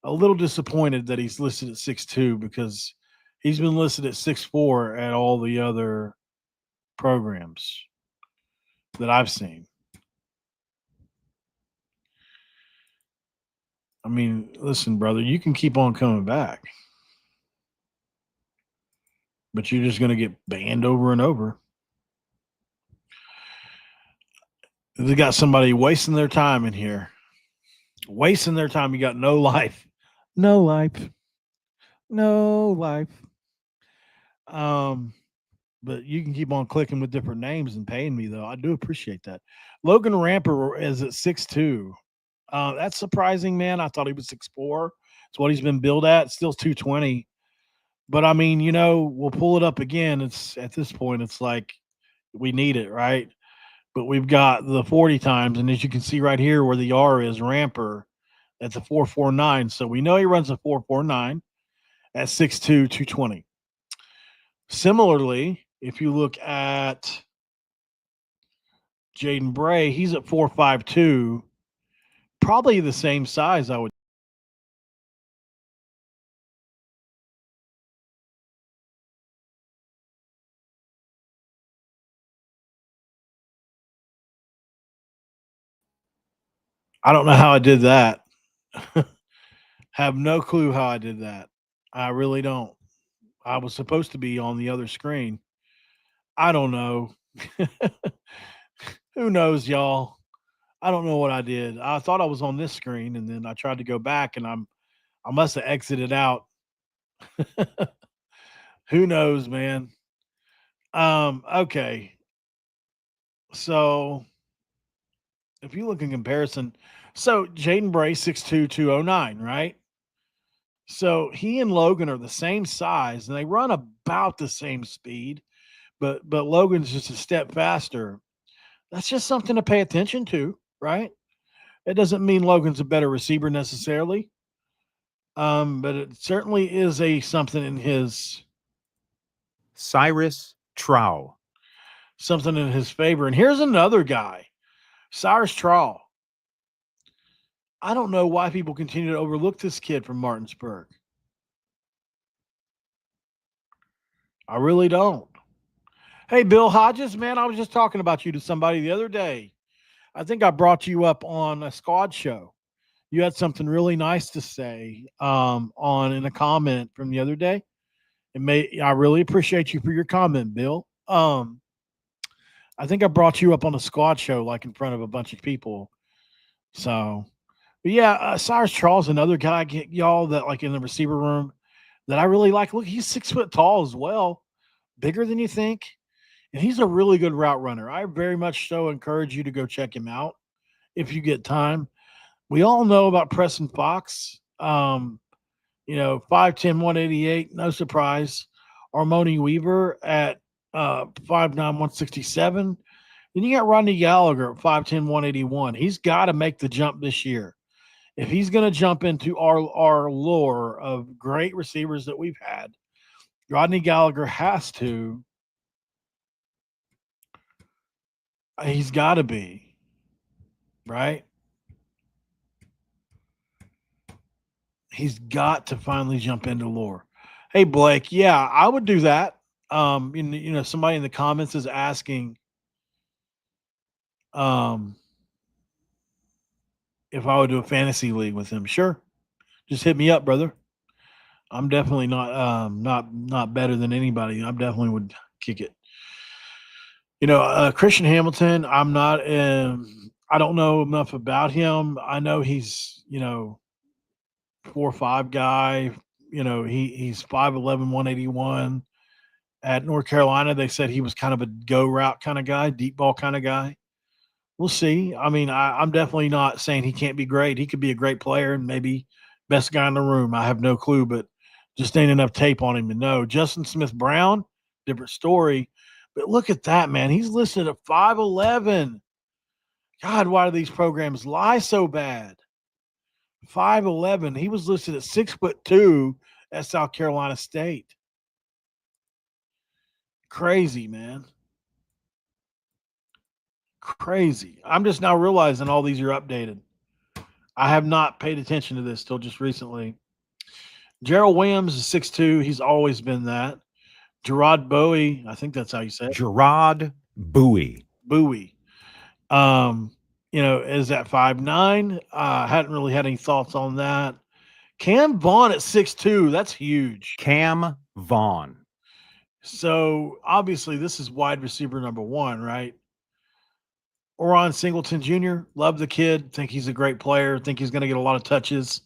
[SPEAKER 2] little disappointed that he's listed at 6'2", because he's been listed at 6'4" at all the other programs that I've seen. I mean, listen, brother, you can keep on coming back, but you're just going to get banned over and over. They got somebody wasting their time in here. Wasting their time. You got no life. No life. No life. But you can keep on clicking with different names and paying me, though. I do appreciate that. Logan Ramper is at 6'2". That's surprising, man. I thought he was 6'4". It's what he's been billed at. Still 220. But I mean, we'll pull it up again. It's at this point, it's like we need it, right? But we've got the 40 times, and as you can see right here where the R is, Ramper, that's a 4.49. So we know he runs a 4.49 at 6'2", 220. Similarly, if you look at Jaden Bray, he's at 4.52, probably the same size, I would. I don't know how I did that. Have no clue how I did that. I really don't. I was supposed to be on the other screen. I don't know. Who knows, y'all? I don't know what I did. I thought I was on this screen, and then I tried to go back, and I must have exited out. Who knows, man? Okay. So if you look in comparison, so Jaden Bray, 6'2", 209, right? So he and Logan are the same size, and they run about the same speed, but Logan's just a step faster. That's just something to pay attention to, right? It doesn't mean Logan's a better receiver necessarily, but it certainly is something in his
[SPEAKER 10] Cyrus Trow.
[SPEAKER 2] Something in his favor. And here's another guy, Cyrus Trow. I don't know why people continue to overlook this kid from Martinsburg. I really don't. Hey, Bill Hodges, man, I was just talking about you to somebody the other day. I think I brought you up on a squad show. You had something really nice to say in a comment from the other day. I really appreciate you for your comment, Bill. I think I brought you up on a squad show, like in front of a bunch of people. So, but yeah, Cyrus Charles, another guy, y'all, that like in the receiver room that I really like. Look, he's 6 foot tall as well, bigger than you think. And he's a really good route runner. I very much so encourage you to go check him out if you get time. We all know about Preston Fox. 5'10", 188, no surprise. Armoni Weaver at 5'9", 167. Then you got Rodney Gallagher at 5'10", 181. He's got to make the jump this year. If he's going to jump into our lore of great receivers that we've had, Rodney Gallagher has to. He's got to be, right? He's got to finally jump into lore. Hey, Blake, yeah, I would do that. Somebody in the comments is asking if I would do a fantasy league with him. Sure. Just hit me up, brother. I'm definitely not better than anybody. I definitely would kick it. Christian Hamilton, I'm not I don't know enough about him. I know he's, 4'5" guy. He's 5'11", 181. At North Carolina, they said he was kind of a go route kind of guy, deep ball kind of guy. We'll see. I mean, I'm definitely not saying he can't be great. He could be a great player and maybe best guy in the room. I have no clue, but just ain't enough tape on him to know. Justin Smith-Brown, different story. But look at that, man. He's listed at 5'11". God, why do these programs lie so bad? 5'11". He was listed at 6'2" at South Carolina State. Crazy, man. Crazy. I'm just now realizing all these are updated. I have not paid attention to this till just recently. Gerald Williams is 6'2". He's always been that. Gerard Bowie, I think that's how you say it.
[SPEAKER 10] Gerard Bowie.
[SPEAKER 2] Bowie. Is at 5'9". Hadn't really had any thoughts on that. Cam Vaughn at 6'2". That's huge.
[SPEAKER 10] Cam Vaughn.
[SPEAKER 2] So obviously this is wide receiver number 1, right? Oron Singleton Jr. Love the kid. Think he's a great player. Think he's going to get a lot of touches.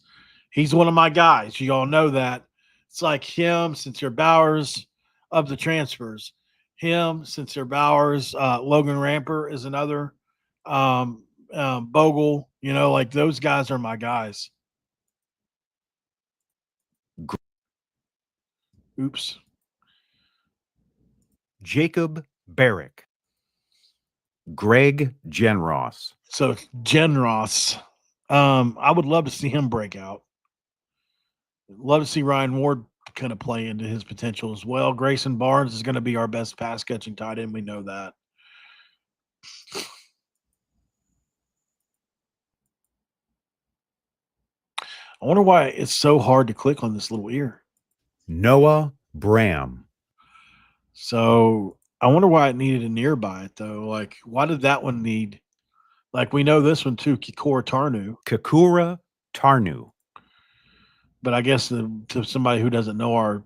[SPEAKER 2] He's one of my guys. You all know that. It's like him, Cyncir Bowers of the transfers. Him, Cyncir Bowers, Logan Ramper is another. Bogle, like those guys are my guys. Oops.
[SPEAKER 10] Jacob Barrick. Greg Genross.
[SPEAKER 2] So Genross. I would love to see him break out. Love to see Ryan Ward kind of play into his potential as well. Grayson Barnes is going to be our best pass catching tight end. We know that. I wonder why it's so hard to click on this little ear.
[SPEAKER 10] Noah Bram.
[SPEAKER 2] So I wonder why it needed an ear by it, though. Like, why did that one need? Like, we know this one too, Kikora Tarnu. But I guess to somebody who doesn't know our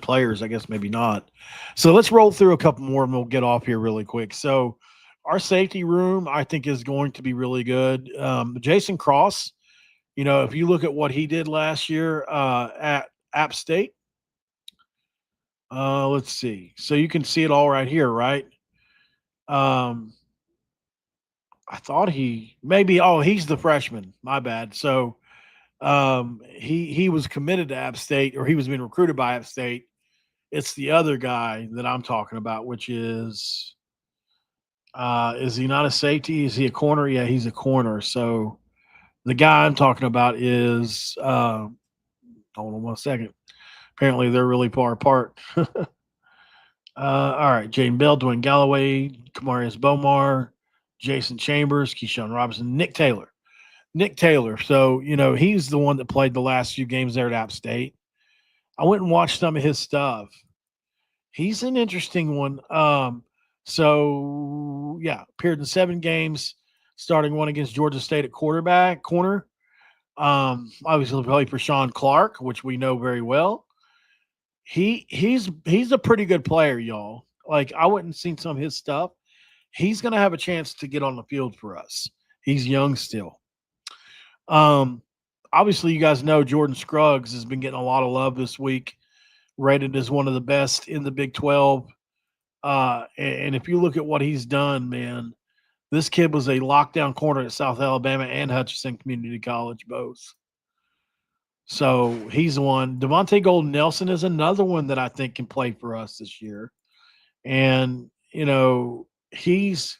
[SPEAKER 2] players, I guess maybe not. So let's roll through a couple more and we'll get off here really quick. So our safety room, I think, is going to be really good. Jason Cross, if you look at what he did last year at App State, let's see. So you can see it all right here, right? I thought he's the freshman. My bad. So he was committed to App State, or he was being recruited by App State. It's the other guy that I'm talking about, which is he not a safety? Is he a corner? Yeah, he's a corner. So the guy I'm talking about is hold on 1 second. Apparently they're really far apart. All right. Jaden Bell, Dwayne Galloway, Kamarius Bomar, Jason Chambers, Keyshawn Robinson, Nick Taylor. So, he's the one that played the last few games there at App State. I went and watched some of his stuff. He's an interesting one. Appeared in 7 games, starting one against Georgia State at corner. Obviously played for Sean Clark, which we know very well. He's a pretty good player, y'all. Like, I went and seen some of his stuff. He's going to have a chance to get on the field for us. He's young still. Obviously you guys know Jordan Scruggs has been getting a lot of love this week, rated as one of the best in the Big 12. And if you look at what he's done, man, this kid was a lockdown corner at South Alabama and Hutchinson Community College, both. So he's one. Devontae Golden Nelson is another one that I think can play for us this year. And, he's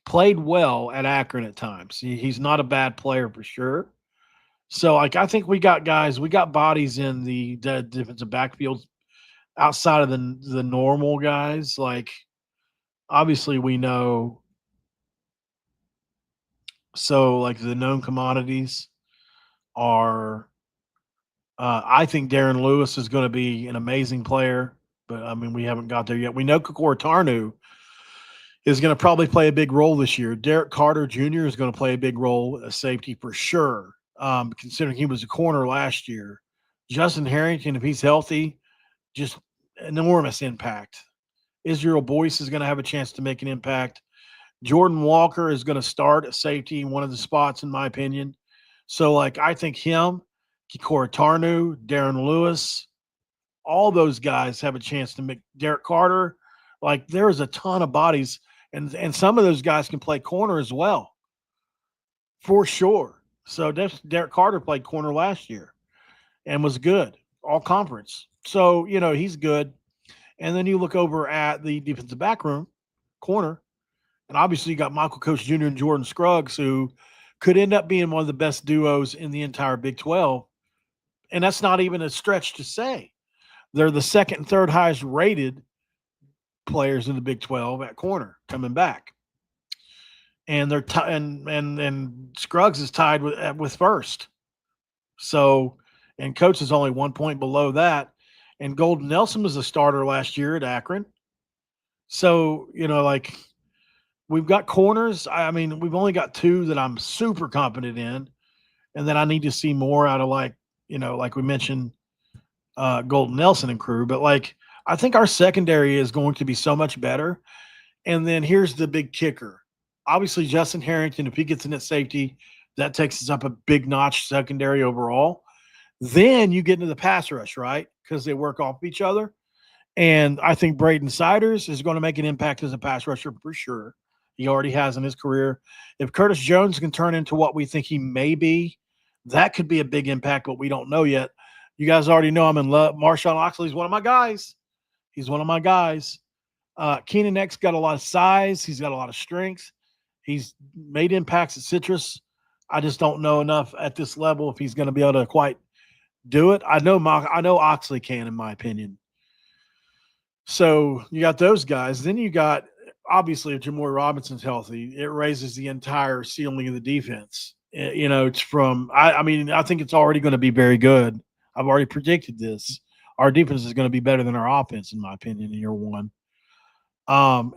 [SPEAKER 2] played well at Akron at times. He's not a bad player for sure. So, I think we got bodies in the defensive backfield outside of the normal guys. Like, obviously we know. So, like, the known commodities are, I think Darren Lewis is going to be an amazing player, but we haven't got there yet. We know Kikora Tarnu is going to probably play a big role this year. Derek Carter Jr. is going to play a big role as safety for sure, considering he was a corner last year. Justin Harrington, if he's healthy, just enormous impact. Israel Boyce is going to have a chance to make an impact. Jordan Walker is going to start at safety in one of the spots, in my opinion. So, I think him, Kikora Tarnu, Darren Lewis, all those guys have a chance to make Derek Carter. There's a ton of bodies, and some of those guys can play corner as well, for sure. So Derek Carter played corner last year and was good, all conference. So, he's good. And then you look over at the defensive back room, corner, and obviously you got Michael Coach Jr. and Jordan Scruggs, who could end up being one of the best duos in the entire Big 12. And that's not even a stretch to say. They're the second and third highest rated players in the Big 12 at corner coming back. and they're and Scruggs is tied with first. So, and Coates is only 1 point below that, and Golden Nelson was a starter last year at Akron. So, like, we've got corners. I mean, we've only got two that I'm super confident in, and then I need to see more out of, like we mentioned, Golden Nelson and crew. But, like, I think our secondary is going to be so much better. And then here's the big kicker. Obviously, Justin Harrington, if he gets in at safety, that takes us up a big notch secondary overall. Then you get into the pass rush, right? Because they work off each other. And I think Braden Siders is going to make an impact as a pass rusher for sure. He already has in his career. If Curtis Jones can turn into what we think he may be, that could be a big impact, but we don't know yet. You guys already know I'm in love. Marshawn Oxley's one of my guys. He's one of my guys. Keenan X got a lot of size. He's got a lot of strength. He's made impacts at Citrus. I just don't know enough at this level if he's going to be able to quite do it. I know Oxley can, in my opinion. So you got those guys. Then you got, obviously, if Jamori Robinson's healthy, it raises the entire ceiling of the defense. It's from, I think it's already going to be very good. I've already predicted this. Our defense is going to be better than our offense, in my opinion, in year one.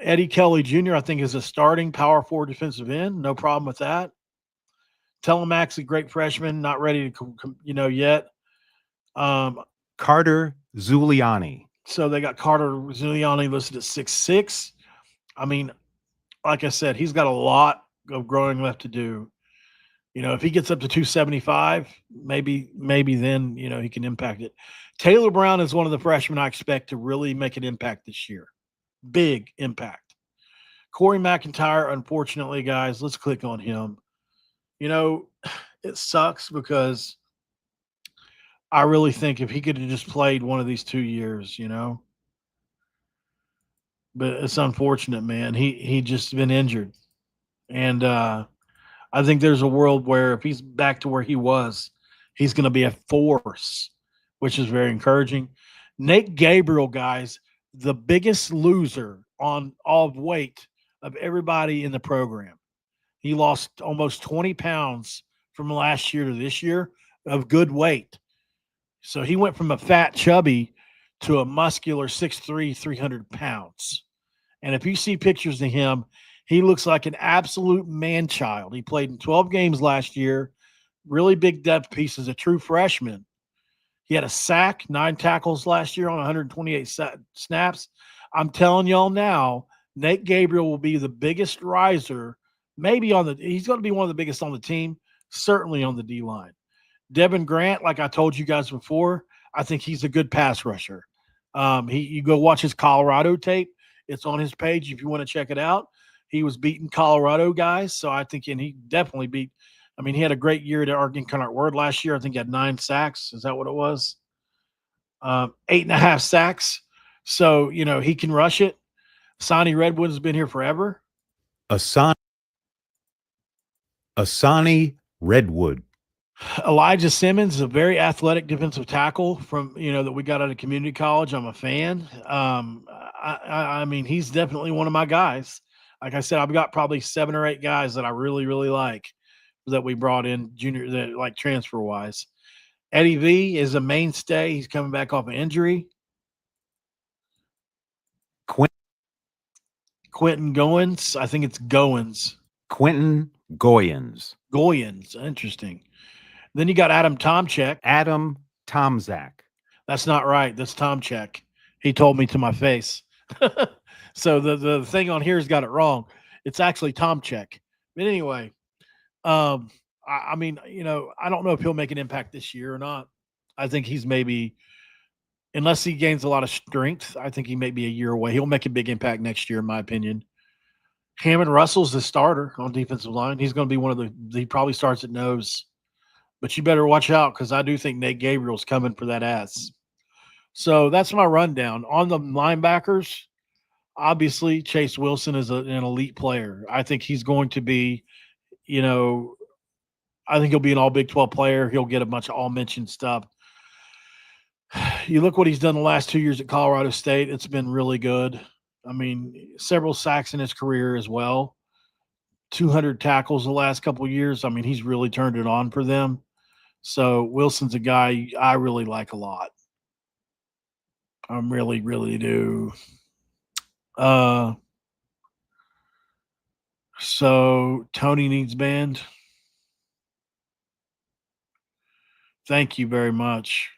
[SPEAKER 2] Eddie Kelly Jr., I think, is a starting power forward defensive end. No problem with that. Telemack's a great freshman, not ready to, yet.
[SPEAKER 10] Carter Zuliani.
[SPEAKER 2] So they got Carter Zuliani listed at 6'6". I mean, like I said, he's got a lot of growing left to do. If he gets up to 275, maybe then, he can impact it. Taylor Brown is one of the freshmen I expect to really make an impact this year. Big impact. Corey McIntyre, unfortunately, guys, let's click on him. It sucks because I really think if he could have just played one of these 2 years, but it's unfortunate, man. He just been injured. And I think there's a world where if he's back to where he was, he's going to be a force, which is very encouraging. Nate Gabriel, guys, the biggest loser on all of weight of everybody in the program. He lost almost 20 pounds from last year to this year of good weight. So he went from a fat chubby to a muscular 6'3", 300 pounds. And if you see pictures of him, he looks like an absolute man-child. He played in 12 games last year, really big depth piece as a true freshman. He had a sack, 9 tackles last year on 128 snaps. I'm telling y'all now, Nate Gabriel will be the biggest riser, he's going to be one of the biggest on the team, certainly on the D-line. Devin Grant, like I told you guys before, I think he's a good pass rusher. You go watch his Colorado tape. It's on his page if you want to check it out. He was beating Colorado guys, so I think, and he definitely beat. He had a great year at Incarnate Word last year. I think he had 9 sacks. Is that what it was? 8.5 sacks. So, he can rush it. Sonny Redwood's been here forever.
[SPEAKER 10] Asani Redwood.
[SPEAKER 2] Elijah Simmons is a very athletic defensive tackle from, that we got out of community college. I'm a fan. He's definitely one of my guys. Like I said, I've got probably 7 or 8 guys that I really, really like that we brought in junior, that like transfer wise. Eddie V is a mainstay. He's coming back off an injury. Quentin Goins. I think it's Goins.
[SPEAKER 10] Quentin Goyens.
[SPEAKER 2] Goyens. Interesting. Then you got Adam Tomczak.
[SPEAKER 10] Adam Tomczak.
[SPEAKER 2] That's not right. That's Tomczak. He told me to my face. So the thing on here has got it wrong. It's actually Tomczak. But anyway, I don't know if he'll make an impact this year or not. I think he's maybe, unless he gains a lot of strength, I think he may be a year away. He'll make a big impact next year, in my opinion. Hammond Russell's the starter on defensive line. He's going to be he probably starts at nose. But you better watch out because I do think Nate Gabriel's coming for that ass. So that's my rundown. On the linebackers, obviously Chase Wilson is an elite player. I think he's going to be, I think he'll be an all Big 12 player. He'll get a bunch of all-mentioned stuff. You look what he's done the last 2 years at Colorado State. It's been really good. Several sacks in his career as well. 200 tackles the last couple of years. I mean, he's really turned it on for them. So Wilson's a guy I really like a lot. I really, really do. So Tony needs banned. Thank you very much.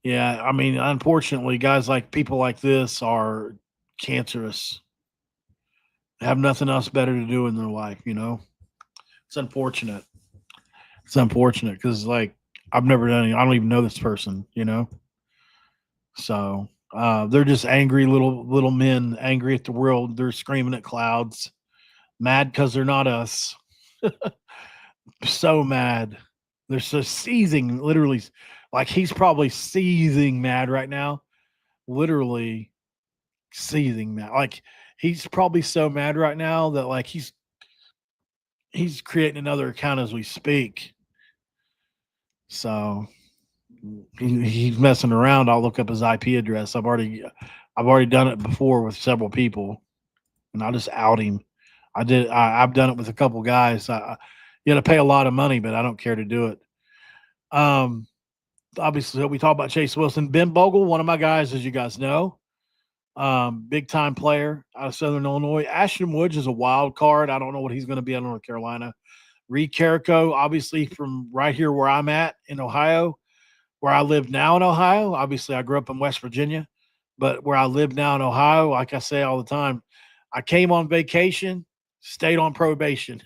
[SPEAKER 2] Yeah, I mean, unfortunately, people like this are cancerous. They have nothing else better to do in their life, you know? It's unfortunate. It's unfortunate because, like, I've never done any, I don't even know this person, you know? So they're just angry little men, angry at the world. They're screaming at clouds, mad because they're not us. So mad. They're so seething, literally. Like he's probably seething mad right now. Literally seething mad. Like he's probably so mad right now that like he's creating another account as we speak. So he's messing around. I'll look up his IP address. I've already done it before with several people, and I'll just out him. I've done it with a couple guys. You got to pay a lot of money, but I don't care to do it. Obviously, we talk about Chase Wilson. Ben Bogle, one of my guys, as you guys know, big time player out of Southern Illinois. Ashton Woods is a wild card. I don't know what he's going to be out of North Carolina. Reed Carrico, obviously from right here where I'm at in Ohio, where I live now in Ohio. Obviously, I grew up in West Virginia, but where I live now in Ohio, like I say all the time, I came on vacation, stayed on probation,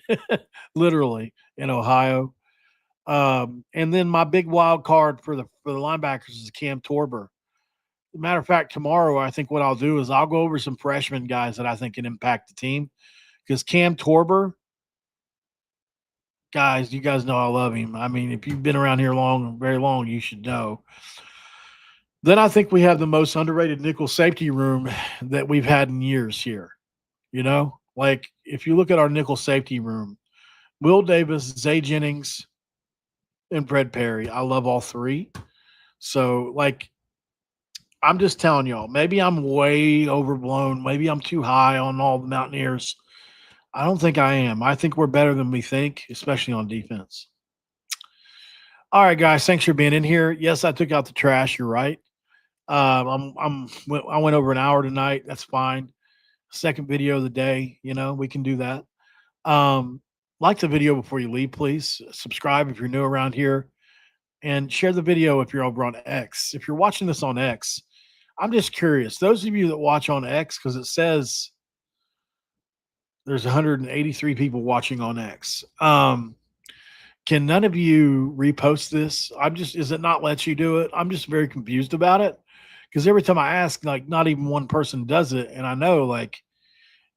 [SPEAKER 2] literally in Ohio. And then my big wild card for the linebackers is Cam Torber. Matter of fact, tomorrow I think what I'll do is I'll go over some freshman guys that I think can impact the team, because Cam Torber, guys, you guys know I love him. I mean, if you've been around here very long, you should know. Then I think we have the most underrated nickel safety room that we've had in years here. You know, like if you look at our nickel safety room, Will Davis, Zay Jennings, and Fred Perry. I love all three. So, like, I'm just telling y'all, maybe I'm way overblown. Maybe I'm too high on all the Mountaineers. I don't think I am. I think we're better than we think, especially on defense. All right, guys, thanks for being in here. Yes, I took out the trash. You're right. I went over an hour tonight. That's fine. Second video of the day. You know, we can do that. Like the video before you leave, please. Subscribe if you're new around here, and share the video if you're over on X. If you're watching this on X, I'm just curious. Those of you that watch on X, because it says there's 183 people watching on X. Can none of you repost this? Is it not let you do it? I'm just very confused about it, because every time I ask, like, not even one person does it. And I know, like,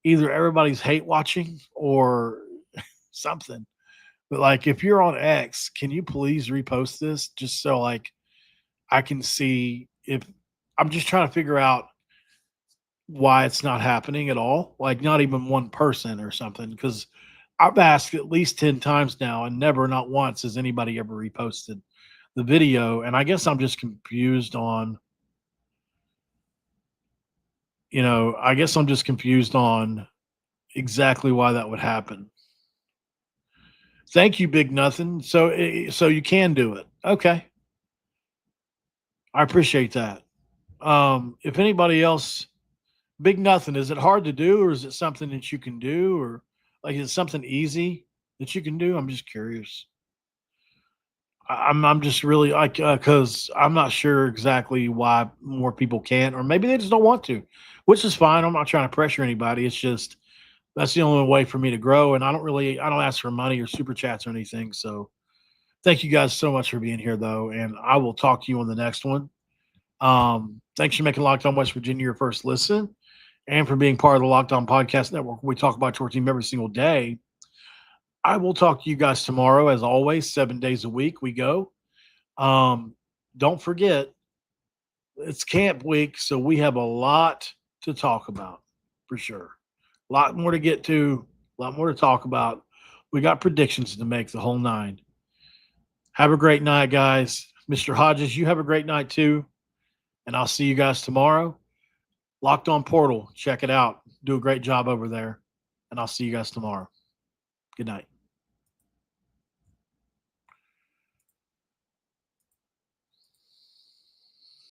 [SPEAKER 2] either everybody's hate watching or something. But, like, if you're on X, can you please repost this just so, like, I can see if I'm just trying to figure out why it's not happening at all. Like, not even one person or something, because I've asked at least 10 times now, and not once has anybody ever reposted the video. And I guess I'm just confused on, exactly why that would happen. Thank you, Big Nothing. So you can do it. Okay. I appreciate that. If anybody else, Big Nothing, is it hard to do, or is it something that you can do, or like, is it something easy that you can do? I'm just curious. I'm just really like, because I'm not sure exactly why more people can't, or maybe they just don't want to, which is fine. I'm not trying to pressure anybody. It's just, that's the only way for me to grow. And I don't ask for money or super chats or anything. So thank you guys so much for being here, though. And I will talk to you on the next one. Thanks for making Locked On West Virginia your first listen, and for being part of the Locked On Podcast Network. We talk about your team every single day. I will talk to you guys tomorrow, as always, 7 days a week we go. Don't forget, it's camp week, so we have a lot to talk about, for sure. A lot more to get to, a lot more to talk about. We got predictions to make, the whole nine. Have a great night, guys. Mr. Hodges, you have a great night too. And I'll see you guys tomorrow. Locked On Portal, check it out. Do a great job over there. and I'll see you guys tomorrow. Good night.